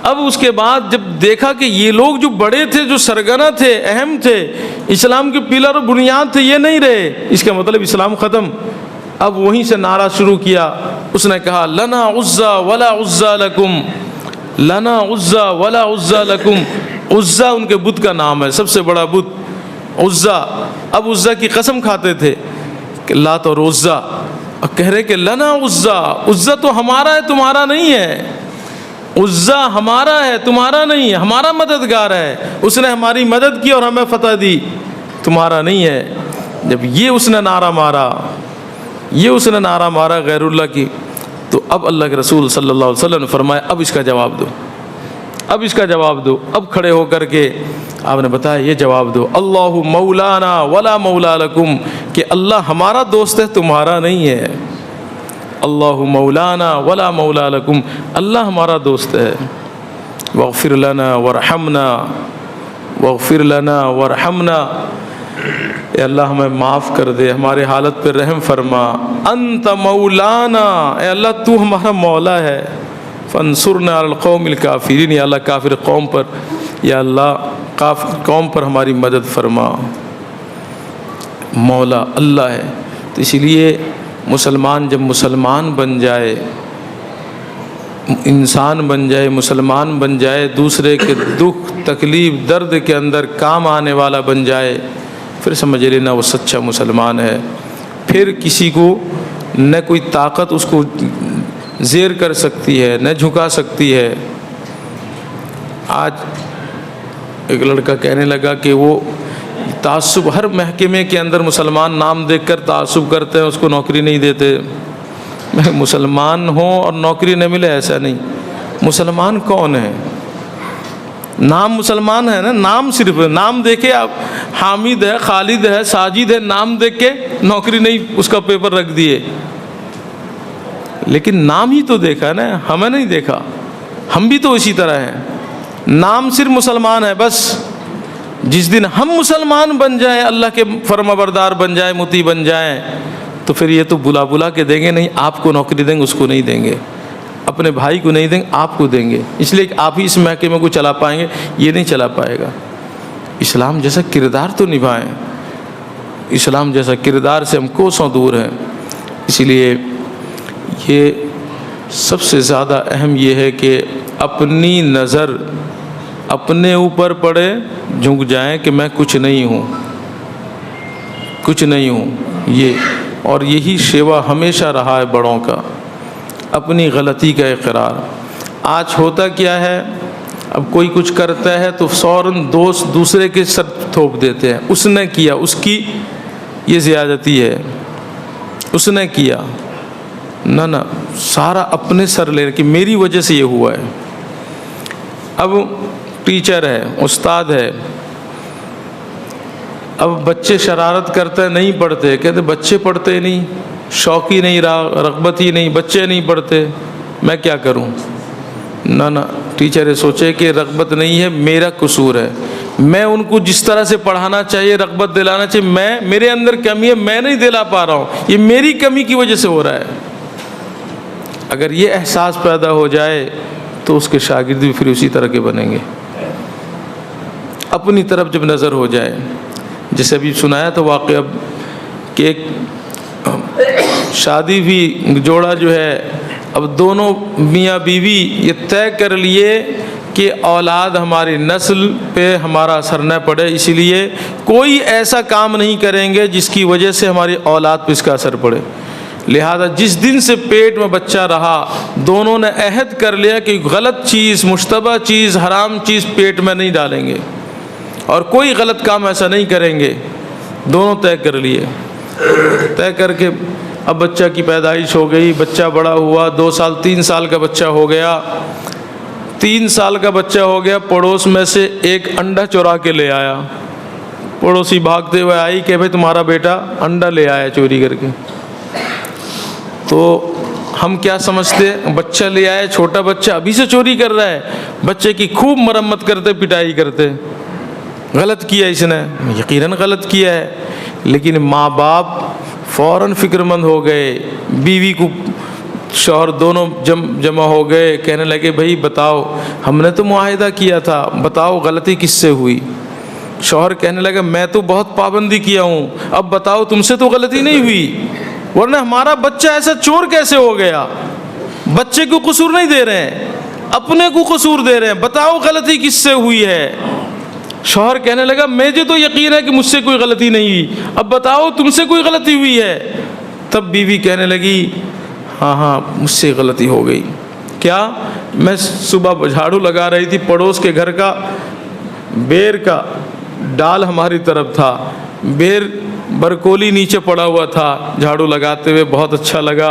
اب اس کے بعد جب دیکھا کہ یہ لوگ جو بڑے تھے، جو سرگنا تھے، اہم تھے، اسلام کے پلر اور بنیاد تھے، یہ نہیں رہے، اس کا مطلب اسلام ختم۔ اب وہیں سے نعرہ شروع کیا، اس نے کہا لنا عزا ولا عزا لکم، لنا عزا ولا عزا لکم۔ عزا ان کے بت کا نام ہے، سب سے بڑا بت عزا۔ اب عزا کی قسم کھاتے تھے کہ لات اور عزا، اور کہہ رہے کہ لنا عزا، عزا تو ہمارا ہے تمہارا نہیں ہے، عزا ہمارا ہے تمہارا نہیں ہے، ہمارا مددگار ہے، اس نے ہماری مدد کی اور ہمیں فتح دی، تمہارا نہیں ہے۔ جب یہ اس نے نعرہ مارا غیر اللہ کی، تو اب اللہ کے رسول صلی اللہ علیہ وسلم نے فرمایا اب اس کا جواب دو، اب اس کا جواب دو۔ اب کھڑے ہو کر کے آپ نے بتایا یہ جواب دو، اللہ مولانا ولا مولا لکم، کہ اللہ ہمارا دوست ہے تمہارا نہیں ہے، اللہ مولانا ولا مولا لکم، اللہ ہمارا دوست ہے۔ واغفر لنا ورحمنا، واغفر لنا ورحمنا، اے اللہ ہمیں معاف کر دے، ہمارے حالت پہ رحم فرما، انت مولانا، اے اللہ تو ہمارا مولا ہے، فانصرنا علی القوم الکافرین، یا اللہ کافر قوم پر، یا اللہ کافر قوم پر ہماری مدد فرما۔ مولا اللہ ہے، تو اسی لیے مسلمان جب مسلمان بن جائے انسان بن جائے، مسلمان بن جائے، دوسرے کے دکھ تکلیف درد کے اندر کام آنے والا بن جائے، پھر سمجھ لینا وہ سچا مسلمان ہے۔ پھر کسی کو نہ کوئی طاقت اس کو زیر کر سکتی ہے، نہ جھکا سکتی ہے۔ آج ایک لڑکا کہنے لگا کہ وہ تعصب، ہر محکمے کے اندر مسلمان نام دیکھ کر تعصب کرتے ہیں، اس کو نوکری نہیں دیتے۔ میں مسلمان ہوں اور نوکری نہ ملے ایسا نہیں۔ مسلمان کون ہے؟ نام مسلمان ہے نا، نام صرف نام دیکھے آپ، حامد ہے، خالد ہے، ساجد ہے، نام دیکھ کے نوکری نہیں اس کا پیپر رکھ دیے، لیکن نام ہی تو دیکھا نا، ہمیں نہیں دیکھا۔ ہم بھی تو اسی طرح ہیں، نام صرف مسلمان ہے بس۔ جس دن ہم مسلمان بن جائیں، اللہ کے فرمانبردار بن جائیں، مطیع بن جائیں، تو پھر یہ تو بلا بلا کے دیں گے، نہیں آپ کو نوکری دیں گے، اس کو نہیں دیں گے، اپنے بھائی کو نہیں دیں گے، آپ کو دیں گے، اس لیے کہ آپ ہی اس محکمے کو چلا پائیں گے، یہ نہیں چلا پائے گا۔ اسلام جیسا کردار تو نبھائیں، اسلام جیسا کردار سے ہم کوسوں دور ہیں۔ اسی لیے یہ سب سے زیادہ اہم یہ ہے کہ اپنی نظر اپنے اوپر پڑے، جھک جائیں کہ میں کچھ نہیں ہوں، کچھ نہیں ہوں۔ یہ اور یہی شیوا ہمیشہ رہا ہے بڑوں کا، اپنی غلطی کا اقرار۔ آج ہوتا کیا ہے، اب کوئی کچھ کرتا ہے تو فوراً دوست دوسرے کے سر تھوپ دیتے ہیں، اس نے کیا، اس کی یہ زیادتی ہے، اس نے کیا، نہ سارا اپنے سر لے کہ میری وجہ سے یہ ہوا ہے۔ اب ٹیچر ہے، استاد ہے، اب بچے شرارت کرتے نہیں پڑھتے، کہتے بچے پڑھتے نہیں، شوق ہی نہیں رہا، رغبت ہی نہیں، بچے نہیں پڑھتے، میں کیا کروں؟ نہ ٹیچر سوچے کہ رغبت نہیں ہے، میرا قصور ہے، میں ان کو جس طرح سے پڑھانا چاہیے، رغبت دلانا چاہیے، میرے اندر کمی ہے، میں نہیں دلا پا رہا ہوں، یہ میری کمی کی وجہ سے ہو رہا ہے۔ اگر یہ احساس پیدا ہو جائے تو اس کے شاگرد بھی پھر اسی طرح کے بنیں گے۔ اپنی طرف جب نظر ہو جائے، جیسے ابھی سنایا تو واقعہ کہ ایک شادی بھی جوڑا جو ہے، اب دونوں میاں بیوی یہ طے کر لیے کہ اولاد ہماری نسل پہ ہمارا اثر نہ پڑے، اسی لیے کوئی ایسا کام نہیں کریں گے جس کی وجہ سے ہماری اولاد پہ اس کا اثر پڑے۔ لہذا جس دن سے پیٹ میں بچہ رہا، دونوں نے عہد کر لیا کہ غلط چیز، مشتبہ چیز، حرام چیز پیٹ میں نہیں ڈالیں گے اور کوئی غلط کام ایسا نہیں کریں گے۔ دونوں طے کر لیے، طے کر کے اب بچہ کی پیدائش ہو گئی، بچہ بڑا ہوا، 2 سال 3 سال کا بچہ ہو گیا۔ 3 سال کا بچہ ہو گیا، پڑوس میں سے ایک انڈا چورا کے لے آیا، پڑوسی بھاگتے ہوئے آئی کہ بھائی تمہارا بیٹا انڈا لے آیا چوری کر کے۔ تو ہم کیا سمجھتے، بچہ لے آئے، چھوٹا بچہ ابھی سے چوری کر رہا ہے، بچے کی خوب مرمت کرتے، پٹائی کرتے، غلط کیا اس نے، یقیناً غلط کیا ہے، لیکن ماں باپ فوراً فکر مند ہو گئے، بیوی کو شوہر دونوں جمع ہو گئے، کہنے لگے بھائی بتاؤ، ہم نے تو معاہدہ کیا تھا، بتاؤ غلطی کس سے ہوئی؟ شوہر کہنے لگا میں تو بہت پابندی کیا ہوں، اب بتاؤ تم سے تو غلطی نہیں ہوئی، ورنہ ہمارا بچہ ایسا چور کیسے ہو گیا؟ بچے کو قصور نہیں دے رہے ہیں، اپنے کو قصور دے رہے ہیں، بتاؤ غلطی کس سے ہوئی ہے؟ شوہر کہنے لگا مجھے تو یقین ہے کہ مجھ سے کوئی غلطی نہیں ہوئی، اب بتاؤ تم سے کوئی غلطی ہوئی ہے؟ تب بیوی کہنے لگی ہاں مجھ سے غلطی ہو گئی۔ کیا؟ میں صبح جھاڑو لگا رہی تھی، پڑوس کے گھر کا بیر کا ڈال ہماری طرف تھا، بیر برکولی نیچے پڑا ہوا تھا، جھاڑو لگاتے ہوئے بہت اچھا لگا،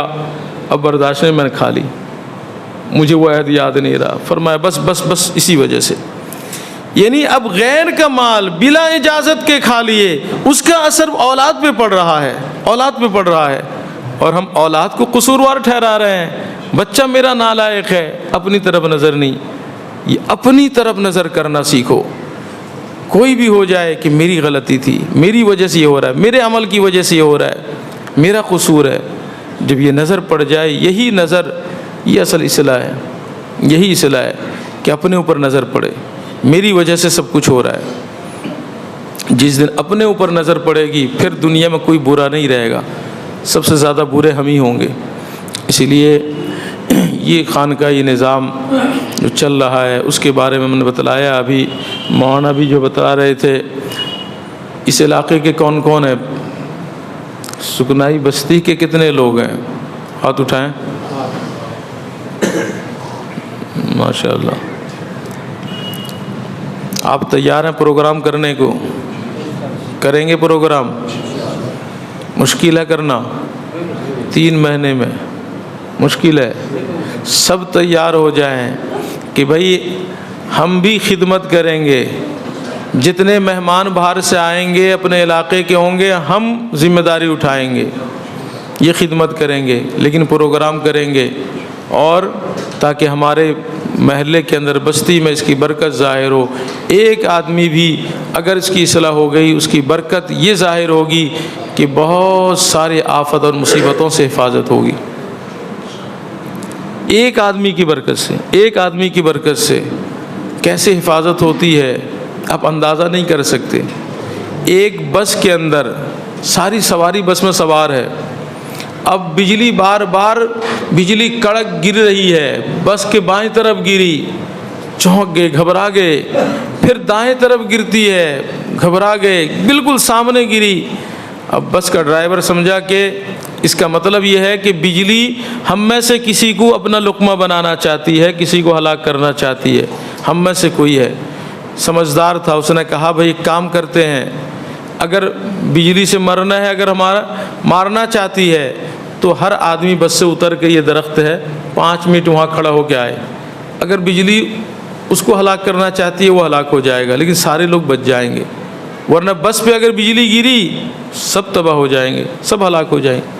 اب برداشت میں نے کھا لی، مجھے وہ عہد یاد نہیں رہا۔ فرمایا بس اسی وجہ سے، یعنی اب غیر کا مال بلا اجازت کے کھا لیے، اس کا اثر اولاد پہ پڑ رہا ہے، اولاد پہ پڑ رہا ہے، اور ہم اولاد کو قصوروار ٹھہرا رہے ہیں، بچہ میرا نالائق ہے، اپنی طرف نظر نہیں۔ یہ اپنی طرف نظر کرنا سیکھو، کوئی بھی ہو جائے کہ میری غلطی تھی، میری وجہ سے یہ ہو رہا ہے، میرے عمل کی وجہ سے یہ ہو رہا ہے، میرا قصور ہے، جب یہ نظر پڑ جائے، یہی نظر، یہ اصل اصلاح ہے، یہی اصلاح ہے کہ اپنے اوپر نظر پڑے، میری وجہ سے سب کچھ ہو رہا ہے۔ جس دن اپنے اوپر نظر پڑے گی، پھر دنیا میں کوئی برا نہیں رہے گا، سب سے زیادہ برے ہم ہی ہوں گے۔ اسی لیے یہ خانقاہی نظام جو چل رہا ہے اس کے بارے میں میں نے بتلایا. ابھی مولانا بھی جو بتا رہے تھے اس علاقے کے کون کون ہیں، سکنائی بستی کے کتنے لوگ ہیں؟ ہاتھ اٹھائیں. ماشاء اللہ. آپ تیار ہیں پروگرام کرنے کو؟ کریں گے پروگرام؟ مشکل ہے کرنا 3 مہینے میں؟ مشکل ہے. سب تیار ہو جائیں کہ بھائی ہم بھی خدمت کریں گے. جتنے مہمان باہر سے آئیں گے اپنے علاقے کے ہوں گے ہم ذمہ داری اٹھائیں گے، یہ خدمت کریں گے، لیکن پروگرام کریں گے اور تاکہ ہمارے محلے کے اندر بستی میں اس کی برکت ظاہر ہو. ایک آدمی بھی اگر اس کی اصلاح ہو گئی اس کی برکت یہ ظاہر ہوگی کہ بہت سارے آفت اور مصیبتوں سے حفاظت ہوگی. ایک آدمی کی برکت سے، ایک آدمی کی برکت سے کیسے حفاظت ہوتی ہے آپ اندازہ نہیں کر سکتے. ایک بس کے اندر ساری سواری بس میں سوار ہے، اب بجلی بار بار بجلی کڑک گر رہی ہے، بس کے بائیں طرف گری، چونک گئے، گھبرا گئے. پھر دائیں طرف گرتی ہے، گھبرا گئے، بالکل سامنے گری. اب بس کا ڈرائیور سمجھا کہ اس کا مطلب یہ ہے کہ بجلی ہم میں سے کسی کو اپنا لقمہ بنانا چاہتی ہے، کسی کو ہلاک کرنا چاہتی ہے، ہم میں سے کوئی ہے. سمجھدار تھا، اس نے کہا بھائی ایک کام کرتے ہیں، اگر بجلی سے مرنا ہے، اگر ہمارا مارنا چاہتی ہے تو ہر آدمی بس سے اتر کے، یہ درخت ہے 5 منٹ وہاں کھڑا ہو کے آئے. اگر بجلی اس کو ہلاک کرنا چاہتی ہے وہ ہلاک ہو جائے گا، لیکن سارے لوگ بچ جائیں گے. ورنہ بس پہ اگر بجلی گری سب تباہ ہو جائیں گے، سب ہلاک ہو جائیں گے.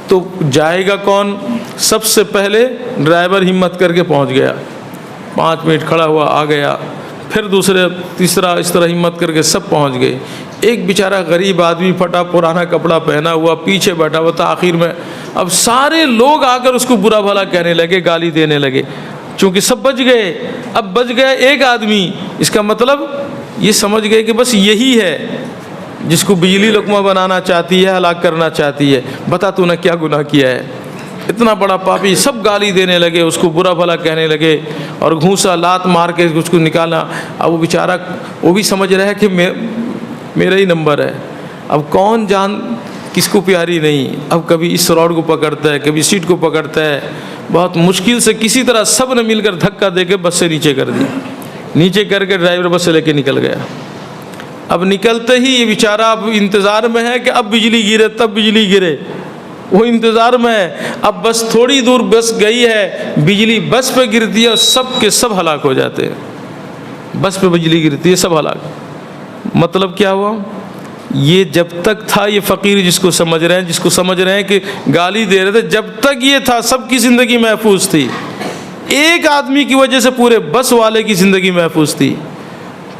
تو جائے گا کون؟ سب سے پہلے ڈرائیور ہمت کر کے پہنچ گیا، 5 منٹ کھڑا ہوا، آ گیا. پھر دوسرے تیسرا، اس طرح ہمت کر کے سب پہنچ گئے. ایک بیچارہ غریب آدمی پھٹا پرانا کپڑا پہنا ہوا پیچھے بیٹھا ہوا تھا. آخر میں اب سارے لوگ آ کر اس کو برا بھلا کہنے لگے، گالی دینے لگے، چونکہ سب بچ گئے. اب بچ گیا ایک آدمی، اس کا مطلب یہ سمجھ گئے کہ بس یہی ہے جس کو بجلی لقمہ بنانا چاہتی ہے، ہلاک کرنا چاہتی ہے. بتا تو نے کیا گناہ کیا ہے، اتنا بڑا پاپی. سب گالی دینے لگے، اس کو برا بھلا کہنے لگے اور گھونسا لات مار کے اس کو نکالا. اب وہ بیچارہ وہ بھی سمجھ رہا ہے کہ میرا ہی نمبر ہے. اب کون جان کس کو پیاری نہیں. اب کبھی اس روڈ کو پکڑتا ہے، کبھی سیٹ کو پکڑتا ہے. بہت مشکل سے کسی طرح سب نے مل کر دھکا دے کے بس سے نیچے کر دی. نیچے کر کے ڈرائیور بس سے لے کے نکل گیا. اب نکلتے ہی یہ بیچارہ اب انتظار میں ہے کہ اب بجلی گرے، تب بجلی گرے. وہ انتظار میں ہے. اب بس تھوڑی دور بس گئی ہے، بجلی بس پہ گرتی ہے اور سب کے سب ہلاک ہو جاتے ہیں. بس پہ بجلی گرتی ہے، سب ہلاک. مطلب کیا ہوا؟ یہ جب تک تھا، یہ فقیر جس کو سمجھ رہے ہیں، جس کو سمجھ رہے ہیں کہ گالی دے رہے تھے، جب تک یہ تھا سب کی زندگی محفوظ تھی. ایک آدمی کی وجہ سے پورے بس والے کی زندگی محفوظ تھی.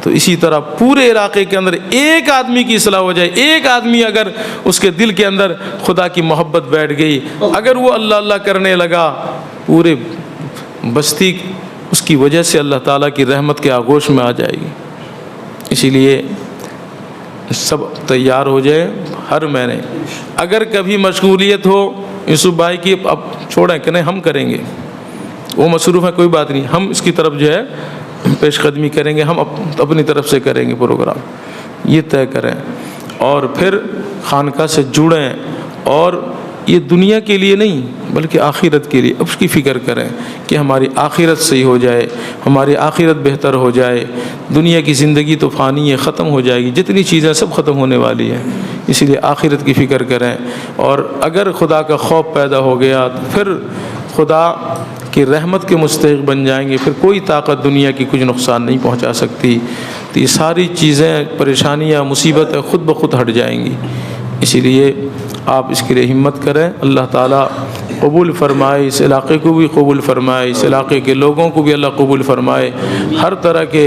تو اسی طرح پورے علاقے کے اندر ایک آدمی کی اصلاح ہو جائے، ایک آدمی اگر اس کے دل کے اندر خدا کی محبت بیٹھ گئی، اگر وہ اللہ اللہ کرنے لگا، پورے بستی اس کی وجہ سے اللہ تعالیٰ کی رحمت کے آغوش میں آ جائے گی. اسی لیے سب تیار ہو جائے. ہر مہینے اگر کبھی مشغولیت ہو یوسف بھائی کی، اب چھوڑیں کہ نہیں ہم کریں گے، وہ مصروف ہے کوئی بات نہیں، ہم اس کی طرف جو ہے پیش قدمی کریں گے، ہم اپنی طرف سے کریں گے پروگرام. یہ طے کریں اور پھر خانقاہ سے جڑیں. اور یہ دنیا کے لیے نہیں بلکہ آخرت کے لیے اب اس کی فکر کریں کہ ہماری آخرت صحیح ہو جائے، ہماری آخرت بہتر ہو جائے. دنیا کی زندگی تو فانی ہے، ختم ہو جائے گی، جتنی چیزیں سب ختم ہونے والی ہیں. اسی لیے آخرت کی فکر کریں. اور اگر خدا کا خوف پیدا ہو گیا تو پھر خدا کی رحمت کے مستحق بن جائیں گے. پھر کوئی طاقت دنیا کی کچھ نقصان نہیں پہنچا سکتی. تو یہ ساری چیزیں، پریشانیاں، مصیبتیں خود بخود ہٹ جائیں گی. اسی لیے آپ اس کے لیے ہمت کریں. اللہ تعالیٰ قبول فرمائے، اس علاقے کو بھی قبول فرمائے، اس علاقے کے لوگوں کو بھی اللہ قبول فرمائے. ہر طرح کے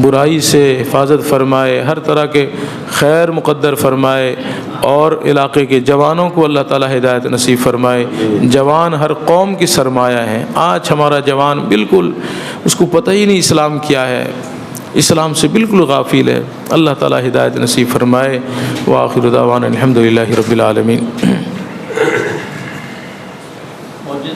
برائی سے حفاظت فرمائے، ہر طرح کے خیر مقدر فرمائے. اور علاقے کے جوانوں کو اللہ تعالیٰ ہدایت نصیب فرمائے. جوان ہر قوم کی سرمایہ ہیں. آج ہمارا جوان بالکل اس کو پتہ ہی نہیں اسلام کیا ہے، اسلام سے بالکل غافل ہے. اللہ تعالیٰ ہدایت نصیب فرمائے. وآخر دعوانا الحمدللہ رب العالمین.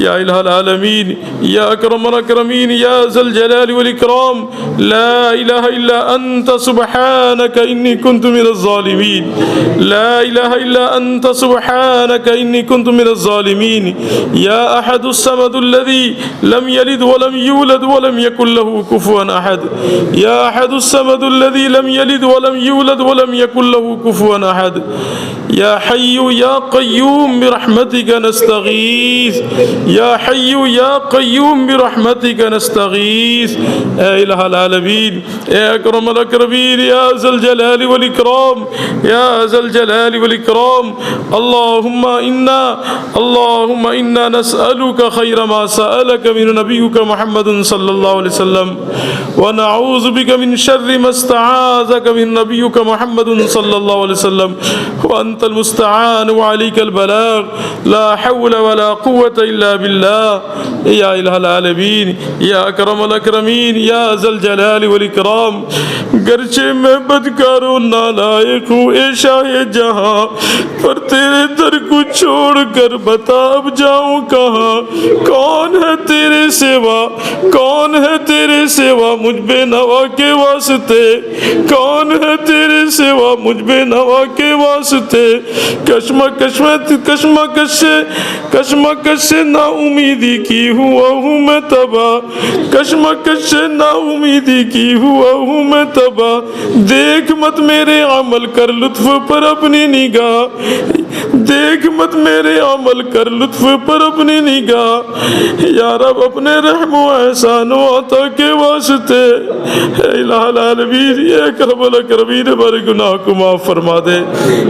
یا الہ العالمین یا اکرم الاکرمین یا ذا الجلال والاکرام لا الہ الا انت سبحانک انی کنت من الظالمین لا الہ الا انت سبحانک انی کنت من الظالمین یا احد الصمد الذی لم یلد ولم یولد ولم یکن له کفوا احد یا احد الصمد الذی لم یلد ولم یولد ولم یکن له کفوا احد یا حی یا قیوم برحمتک نستغیث یا حی یا قیوم برحمتک نستغیث اے الہ العالمین اے اکرم الاکرمین یا ذا الجلال والاکرام یا ذا الجلال والاکرام اللہم انا نسألک خیر ما سألک من نبیک محمد صلی اللہ علیہ وسلم ونعوذ بک من شر ما استعاذک من نبیک محمد صلی اللہ علیہ وسلم وانت المستعان وعلیک البلاغ لا حول ولا قوة الا باللہ یا الہ العالمین یا اکرم الاکرمین یا ذا الجلال والاکرام گرچہ میں بدکار و نالائق ہوں اے شاہ جہاں پر تیرے در کو چھوڑ کر بتا اب جاؤں کہاں کون ہے تیرے سوا کون ہے تیرے سوا مجھ بے نوا کے واسطے کون ہے تیرے سوا مجھ بے نوا کے واسطے کشمکش سے نا امیدی کی ہوا ہوں میں تباہ کشمکش سے نا امیدی کی ہوا ہوں میں تباہ دیکھ مت میرے عمل کر لطف پر اپنی نگاہ دیکھ مت میرے عمل کر لطف پر اپنی نگاہ یا رب اپنے رحم و احسان و عطا کے واسطے اے الہ العالمین یا اکرم الاکرمین ہمارے گناہ کو معاف فرما دے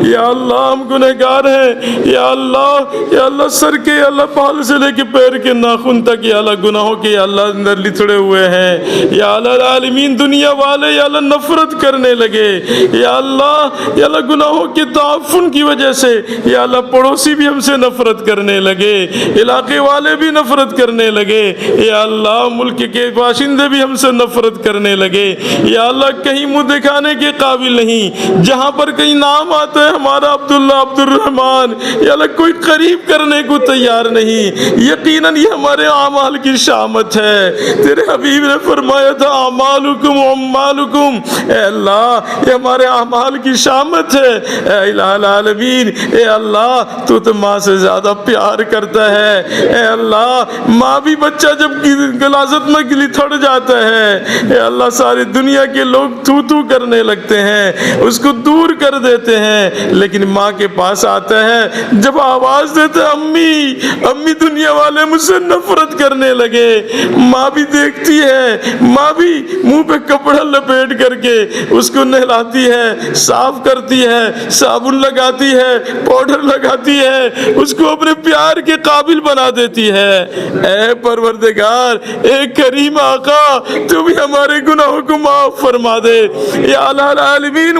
یا اللہ ہم گنہگار ہیں یا اللہ سر کے یا اللہ بال سے لے کے پیر کے ناخن تک یا اللہ گناہوں کے یا اللہ اندر لتڑے ہوئے ہیں یا اللہ العالمین دنیا والے یا اللہ نفرت کرنے لگے یا اللہ گناہوں کے تعفن کی وجہ سے یا اللہ پڑوسی بھی ہم سے نفرت کرنے لگے علاقے والے بھی نفرت کرنے لگے یا اللہ ملک کے باشندے بھی ہم سے نفرت کرنے لگے یا اللہ کہیں منہ دکھانے کے قابل نہیں جہاں پر کہیں نام آتا ہے ہمارا عبداللہ عبد الرحمن یا اللہ کوئی قریب کرنے کو تیار نہیں یقیناً یہ ہمارے اعمال کی شامت ہے تیرے حبیب نے فرمایا تھا اعمالکم اعمالکم اے اللہ یہ ہمارے اعمال کی شامت ہے اے الہ العالمین اے اللہ تو ماں سے زیادہ پیار کرتا ہے اے اللہ ماں بھی بچہ جب غلاظت میں تھڑ جاتا ہے اے اللہ ساری دنیا کے لوگ تو تو کرنے لگتے ہیں اس کو دور کر دیتے ہیں لیکن ماں کے پاس آتا ہے جب آواز دیتے امی امی دنیا والے مجھ سے نفرت کرنے لگے ماں بھی دیکھتی ہے ماں بھی منہ پہ کپڑا لپیٹ کر کے اس کو نہلاتی ہے صاف کرتی ہے صابن لگاتی ہے پاؤڈر لگاتی ہے اس کو اپنے پیار کے قابل بنا دیتی ہے اے پروردگار اے کریم آقا تو بھی ہمارے گناہوں کو معاف فرما دے یا اللہ العالمین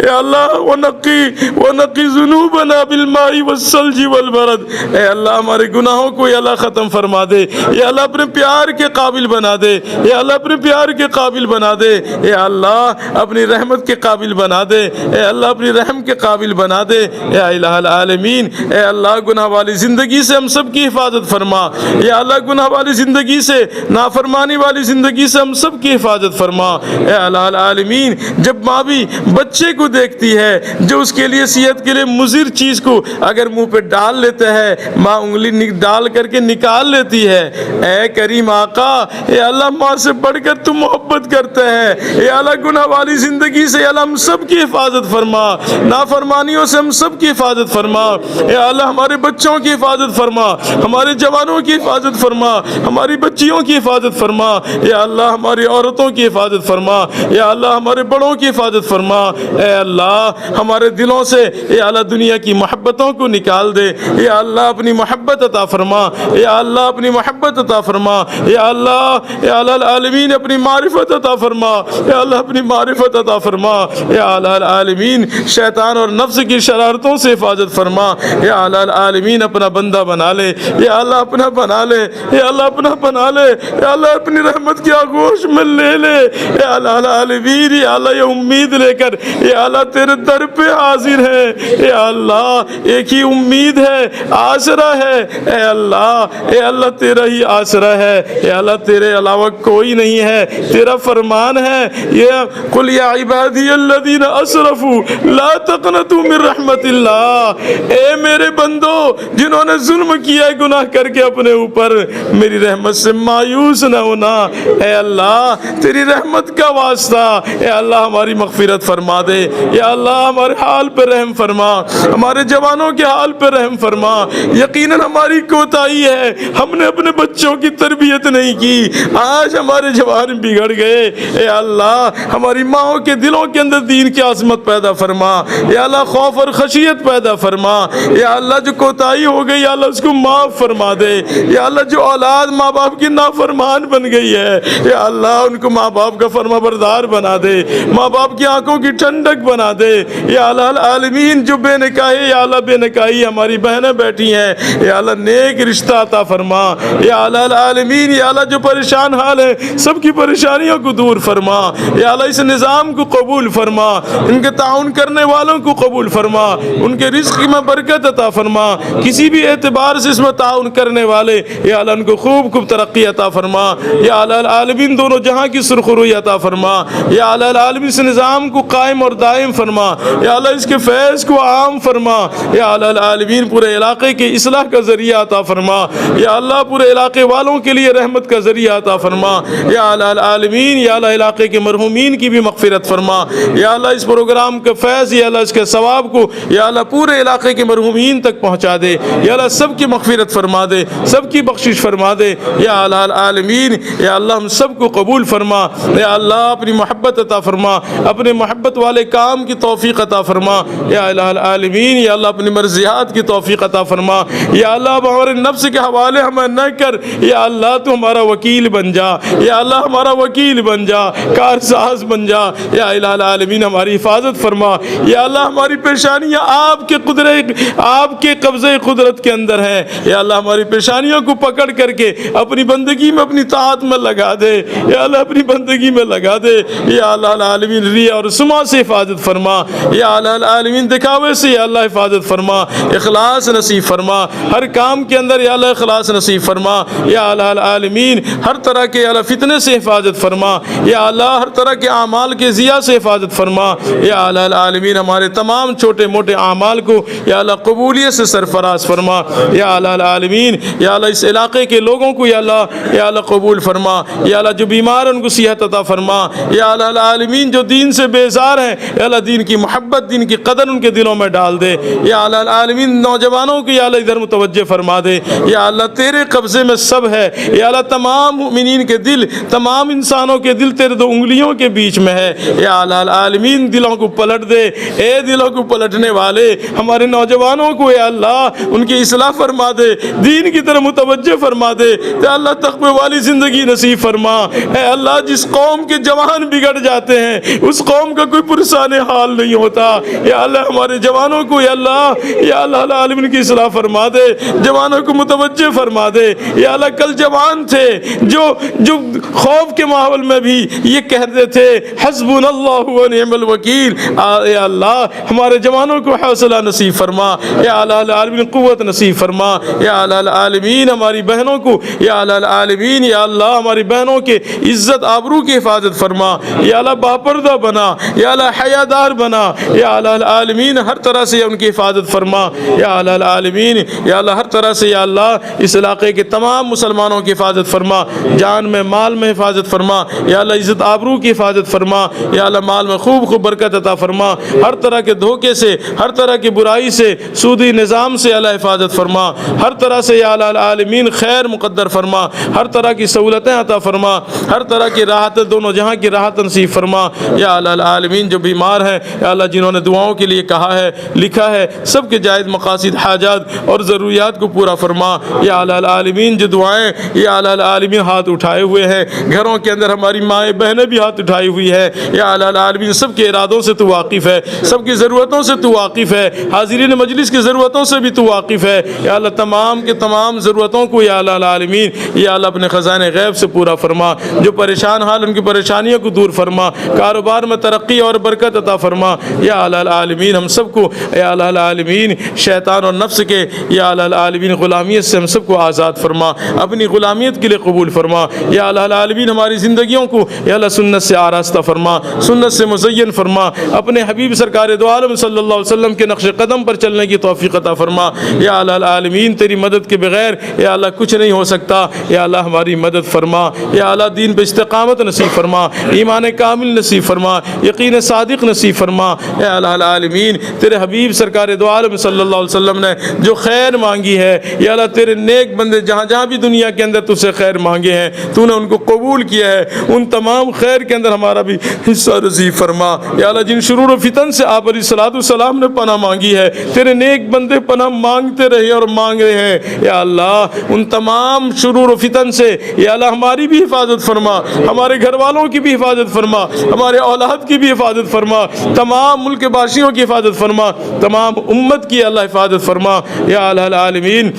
یا اللہ ونقی ذنوبنا بالماء والثلج والبرد اے اللہ ہمارے گناہوں کو یا اللہ ختم فرما دے یا اللہ اپنے پیار کے قابل بنا دے یا اللہ اپنے پیار کے قابل بنا دے یا اللہ اپنی رحمت کے قابل بنا دے اے اللہ اپنی رحم کے قابل بنا دے یا الہ العالمین اے اللہ گناہ والی زندگی سے ہم سب کی حفاظت فرما یا اللہ گناہ والی زندگی سے نافرمانی والی زندگی سے ہم سب کی حفاظت فرما اے الہ العالمین جب ماں بھی بچے کو دیکھتی ہے جو اس کے لیے صحت کے لیے مضر چیز کو اگر منہ پہ ڈال لیتا ہے ماں انگلی ڈال کر کے نکال لیتی ہے اے کریم آقا اے اللہ ماں سے بڑھ کر تو محبت کرتا ہے اے اللہ گناہ والی زندگی سے اللہ ہم سب کی حفاظت فرما نافرمانیوں سے ہم سب کی حفاظت فرما اے اللہ ہمارے بچوں کی حفاظت فرما ہمارے جوانوں کی حفاظت فرما ہماری بچیوں کی حفاظت فرما یا اللہ ہماری عورتوں کی حفاظت فرما یا اللہ ہمارے بڑوں کی حفاظت فرما اے اللہ ہمارے دلوں سے اے اللہ دنیا کی محبتوں کو نکال دے یا اللہ اپنی محبت عطا فرما یا اللہ اپنی محبت عطا فرما یا اللہ العالمین اپنی معرفت عطا فرما یا اللہ اپنی معرفت عطا فرما یا اللہ العالمین شیطان اور نفس کی شرارتوں سے حفاظت فرما یا اللہ العالمین اپنا بندہ بنا لے یا اللہ اپنا بنا لے یا اللہ اپنا بنا لے یا اللہ اپنی رحمت کی آغوش میں لے لے یا اللہ العالمین یا اللہ یہ امید لے کر یا اللہ تیرے در پہ حاضر ہے یا اللہ ایک ہی امید ہے آسرا ہے اے اے اللہ تیرا ہی آسرا ہے، اے اللہ تیرے علاوہ کوئی نہیں ہے، تیرا فرمان ہے یہ قل یا عبادی الذین اسرفوا لا تقنطوا من رحمت اللہ، اے میرے بندو جنہوں نے ظلم کیا ہے گناہ کر کے اپنے اوپر، میری رحمت سے مایوس نہ ہونا، اے اللہ تیری رحمت کا واسطہ، اے اللہ ہماری مغفرت فرما دے، یا اللہ ہمارے حال پر رحم فرما، ہمارے جوانوں کے حال پر رحم فرما، یقیناً ہماری کوتاہی ہے، ہم نے اپنے بچوں کی تربیت نہیں کی، آج ہمارے جوان بگڑ گئے، اے اللہ ہماری ماؤں کے دلوں کے اندر دین کی عظمت پیدا فرما، یا اللہ خوف اور خشیت پیدا فرما، یا اللہ جو کوتاہی ہو گئی یا اللہ اس کو معاف فرما دے، یا اللہ جو اولاد ماں باپ کی نافرمان بن گئی ہے یا اللہ ان کو ماں باپ کا فرما بردار بنا دے، ماں باپ کی آنکھوں کی ٹھنڈک بنا دے، یا اللہ العالمین جو بے نکاحی یا اللہ بے نکاحی ہماری بہنیں بیٹھی ہیں یا اللہ نیک رشتہ عطا فرما، یا اللہ العالمین یا اللہ جو پریشان حال ہے سب کی پریشانیوں کو دور فرما، یا اللہ اس نظام کو قبول فرما، ان کے تعاون کرنے والوں کو قبول فرما، ان کے رزق میں برکت عطا فرما، کسی بھی اعتبار سے اس میں تعاون کرنے والے یا اللہ ان کو خوب خوب ترقی عطا فرما، یا اللہ العالمین دونوں جہاں کی سرخروئی عطا فرما، یا اللہ العالمین اس نظام کو قائم اور دائم فرما، یا اللہ اس کے فیض کو عام فرما، یا اللہ العالمین پورے علاقے کے اصلاح کا ذریعہ عطا فرما، یا اللہ پورے علاقے والوں کے لیے رحمت کا ذریعہ عطا فرما، یا اللہ العالمین یا اللہ علاقے کے مرحومین کی بھی مغفرت فرما، یا اللہ اس پروگرام کا فیض یا اللہ اس کے ثواب کو یا اللہ پورے علاقے کے مرحومین تک پہنچا دے، یا اللہ سب کی مغفرت فرما دے، سب کی بخشش فرما دے، یا اللہ العالمین یا اللہ ہم سب کو قبول فرما، یا اللہ اپنی محبت عطا فرما، اپنے محبت والے کام کی توفیق عطا فرما، یا اللہ العالمین یا اللہ اپنی مرضیات کی توفیق عطا فرما، یا اللہ اب ہمارے نفس کے حوالے ہمیں نہ کر، یا اللہ تو ہمارا وکیل بن جا، یا اللہ ہمارا وکیل بن جا، کارساز بن جا، یا الہ العالمین ہماری حفاظت فرما، یا اللہ ہماری پریشانیاں آپ کے قبضے قدرت کے اندر ہیں، یا اللہ ہماری پریشانیوں کو پکڑ کر کے اپنی بندگی میں اپنی طاعت میں لگا دے، یا اللہ اپنی بندگی میں لگا دے، یا اللہ العالمین ریا اور سما سے حفاظت فرما، یا اللہ العالمین دکھاوے سے یا اللہ حفاظت فرما، اخلاص نصیب فرما، ہر کام کے اندر یا اللہ اخلاص نصیب فرما، یا اللہ العالمین ہر طرح کے اللہ فتنے سے حفاظت فرما، یا اللہ ہر طرح کے اعمال کے ضیاء سے حفاظت فرما، یا اللہ العالمین ہمارے تمام چھوٹے موٹے اعمال کو یا اللہ قبولیت سے سرفراز فرما، یا اللہ العالمین یا اللہ اس علاقے کے لوگوں کو یا اللہ قبول فرما، یا اللہ جو بیمار ہیں ان کو صحت عطا فرما، یا اللہ العالمین جو دین سے بیزار ہیں یا اللہ دین کی محبت دین کی قدر ان کے دلوں میں ڈال دے، یا اللہ العالمین نوجوانوں کو یا اللہ ادھر متوجہ فرما دے، یا اللہ تیرے قبضے میں سب ہے، یا اللہ تمام مومنین کے دل تمام انسانوں کے دل تیرے دو انگلیوں کے بیچ میں ہے، یا اللہ العالمین دلوں کو پلٹ دے، اے دلوں کو پلٹنے والے ہمارے نوجوانوں کو یا اللہ ان کی اصلاح فرما دے، دین کی طرف متوجہ فرما دے، یا اللہ تقوی والی زندگی نصیب فرما، اے اللہ جس قوم کے جوان بگڑ جاتے ہیں اس قوم کا کوئی پرسان حال نہیں ہوتا، یا اللہ ہمارے جوانوں کو یا اللہ العالمین کی اصلاح فرما دے، جوانوں کو متوجہ فرما دے، یا اللہ کل جوان تھے جو خوف کے ماحول میں بھی یہ کہتے تھے حسبنا اللہ و نعم الوکیل، یا اللہ ہمارے جوانوں کو حوصلہ نصیب فرما، یا اللہ العالمین قوت نصیب فرما، یا اللہ العالمین ہماری بہنوں کو یا اللہ العالمین یا اللہ ہماری بہنوں کے عزت آبرو کی حفاظت فرما، یا اللہ باپردہ بنا، یا اللہ حیادار بنا، یا اللہ العالمین ہر طرح سے ان کی حفاظت فرما، یا اللہ العالمین یا اللہ ہر طرح سے یا اللہ اس علاقے کے تمام مسلمانوں کی حفاظت فرما، جان میں مال میں حفاظت فرما، یا اللہ عزت آبرو کی حفاظت فرما، یا اللہ مال میں خوب خوب برکت عطا فرما، ہر طرح کے دھوکے سے ہر طرح کی برائی سے سودی نظام سے اللہ حفاظت فرما، ہر طرح سے یا اللہ العالمین خیر مقدر فرما، ہر طرح کی سہولتیں عطا فرما، ہر طرح کی راحت دونوں جہاں کی راحت نصیب فرما، یا اللہ العالمین جو بیمار ہیں یا اللہ جنہوں نے دعاؤں کے لیے کہا ہے لکھا ہے سب کے جائز مقاصد حاجات اور ضروریات کو پورا فرما، یا اللہ العالمین جو دعائیں یا اللہ العالمین ہاتھ اٹھائے ہوئے ہیں گھروں کے اندر ہماری مائیں بہنیں بھی ہاتھ اٹھائی ہوئی ہے، یا اللہ العالمین سب کے ارادوں سے تو واقف ہے، سب کی ضرورتوں سے تو واقف ہے، حاضرین مجلس کی ضرورتوں سے بھی تو واقف ہے، یا اللہ تمام کے تمام ضرورتوں کو یا اللہ العالمین یا اللہ اپنے خزانے غیب سے پورا فرما، جو پریشان حال ان کی پریشانیوں کو دور فرما، کاروبار میں ترقی اور برکت عطا فرما، یا اللہ العالمین ہم سب کو یا اللہ العالمین شیطان اور نفس کے یا اللہ العالمین غلامیت سے ہم سب کو آزاد فرما، اپنی غلامیت کے لیے قبول فرما۔ یا الہ العالمین ہماری زندگیوں کو یا اللہ سنت سے آراستہ فرما، سنت سے مزین فرما، اپنے حبیب سرکار دو عالم صلی اللہ علیہ وسلم کے نقش قدم پر چلنے کی توفیق عطا فرما۔ یا الہ العالمین تیری مدد کے بغیر یا اللہ کچھ نہیں ہو سکتا، یا اللہ ہماری مدد فرما۔ یا اللہ دین پہ استقامت نصیب فرما، ایمان کامل نصیب فرما، یقین صادق نصیب فرما۔ یا الہ العالمین تیرے حبیب سرکار دو عالم صلی اللہ علیہ وسلم نے جو خیر مانگی ہے، یا اللہ تیرے نیک بندے جہاں جہاں بھی دنیا کے اندر تجھ سے خیر مانگے ہیں تو نے ان کو قبول کیا ہے، ان تمام خیر کے اندر ہمارا بھی حصہ نصیب فرما۔ یا اللہ جن شرور و فتن سے آپ علیہ الصلوۃ والسلام نے پناہ مانگی ہے، تیرے نیک بندے پناہ مانگتے رہے اور مانگ رہے ہیں، یا اللہ ان تمام شرور و فتن سے یا اللہ ہماری بھی حفاظت فرما، ہمارے گھر والوں کی بھی حفاظت فرما، ہمارے اولاد کی بھی حفاظت فرما، تمام ملک باشیوں کی حفاظت فرما، تمام امت کی اللہ حفاظت فرما۔ یا الہ العالمین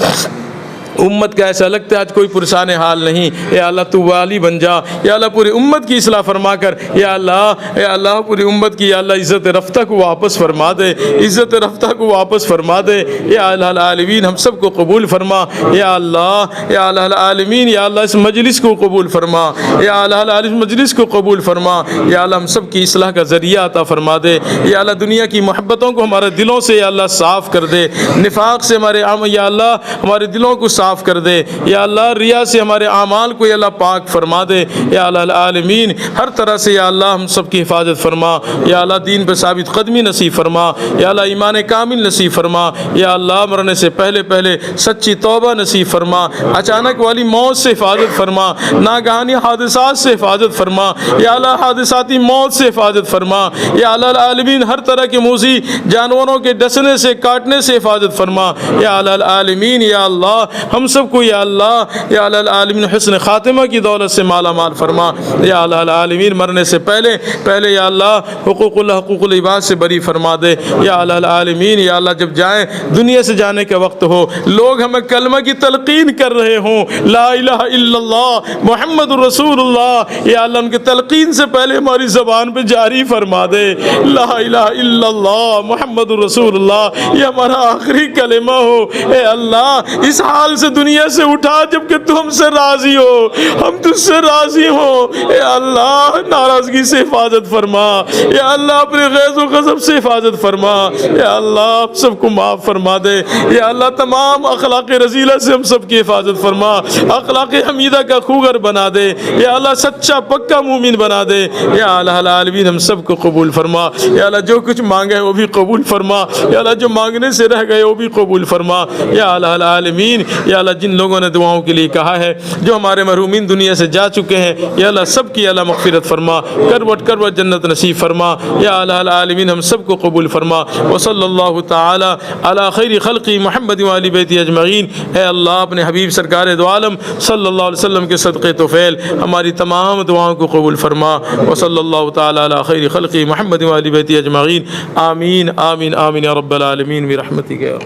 امت کا ایسا لگتا ہے آج کوئی پرسان حال نہیں، یا اللہ تو والی بن جا، یا اللہ پوری امت کی اصلاح فرما کر، یا اللہ پوری امت کی یا اللہ عزت رفتہ کو واپس فرما دے، عزت رفتہ کو واپس فرما دے۔ یا الہ العالمین ہم سب کو قبول فرما، یا الہ العالمین یا اللہ اس مجلس کو قبول فرما، یا الہ العالمین مجلس کو قبول فرما، یا اللہ ہم سب کی اصلاح کا ذریعہ عطا فرما دے۔ یا اللہ دنیا کی محبتوں کو ہمارے دلوں سے یا اللہ صاف کر دے، نفاق سے ہمارے یا اللہ ہمارے دلوں کو صاف کر دے، یا اللہ ریا سے ہمارے اعمال کو یا اللہ پاک فرما دے۔ یا الہ العالمین ہر طرح سے یا اللہ ہم سب کی حفاظت فرما، یا اللہ دین پر ثابت قدمی نصیب فرما، یا اللہ ایمان کامل نصیب فرما، یا اللہ مرنے سے پہلے سچی توبہ نصیب فرما، اچانک والی موت سے حفاظت فرما، ناگہانی حادثات سے حفاظت فرما، یا اللہ حادثاتی موت سے حفاظت فرما، یا الہ العالمین ہر طرح کے موذی جانوروں کے ڈسنے سے کاٹنے سے حفاظت فرما۔ یا الہ العالمین یا اللہ ہم سب کو یا الہ العالمین حسن خاتمہ کی دولت سے مالا مال فرما۔ یا الہ العالمین مرنے سے پہلے یا اللہ حقوق العباد سے بری فرما دے۔ یا الہ العالمین یا اللہ جب جائیں دنیا سے جانے کا وقت ہو، لوگ ہمیں کلمہ کی تلقین کر رہے ہوں، لا الہ الا اللہ محمد رسول اللہ، یا اللہ ان کے تلقین سے پہلے ہماری زبان پہ جاری فرما دے، لا الہ الا اللہ محمد رسول اللہ یہ ہمارا آخری کلمہ ہو۔ اے اللہ اس حال سے دنیا سے اٹھا جبکہ تو ہم سے راضی ہو، ہم تجھ سے راضی ہوں۔ اے اللہ ناراضگی سے حفاظت فرما، یا اللہ اپنے غیظ و غضب سے حفاظت فرما، یا اللہ ہم سب کو معاف فرما دے، یا اللہ تمام اخلاق رذیلہ سے ہم سب کی حفاظت فرما، اخلاق حمیدہ کا خوگر بنا دے، یا اللہ سچا پکا مومن بنا دے۔ یا الہ العالمین ہم سب کو قبول فرما، یا اللہ جو کچھ مانگے وہ بھی قبول فرما، یا اللہ جو مانگنے سے رہ گئے وہ بھی قبول فرما۔ یا الہ العالمین یا اللہ جن لوگوں نے دعاؤں کے لیے کہا ہے، جو ہمارے مرحومین دنیا سے جا چکے ہیں، یا اللہ سب کی اللہ مغفرت فرما، کروٹ جنت نصیب فرما۔ یا الہ العالمین ہم سب کو قبول فرما۔ وصلی اللہ تعالی علی خیر خلقی محمد و آل بیت اجمعین۔ اے اللہ اپنے حبیب سرکار دو عالم صلی اللہ علیہ وسلم کے صدقے توفیل ہماری تمام دعاؤں کو قبول فرما۔ وصلی اللہ تعالی علی خیر خلقی محمد و آل بیت اجمعین۔ آمین آمین آمین یا رب العالمین برحمتک یا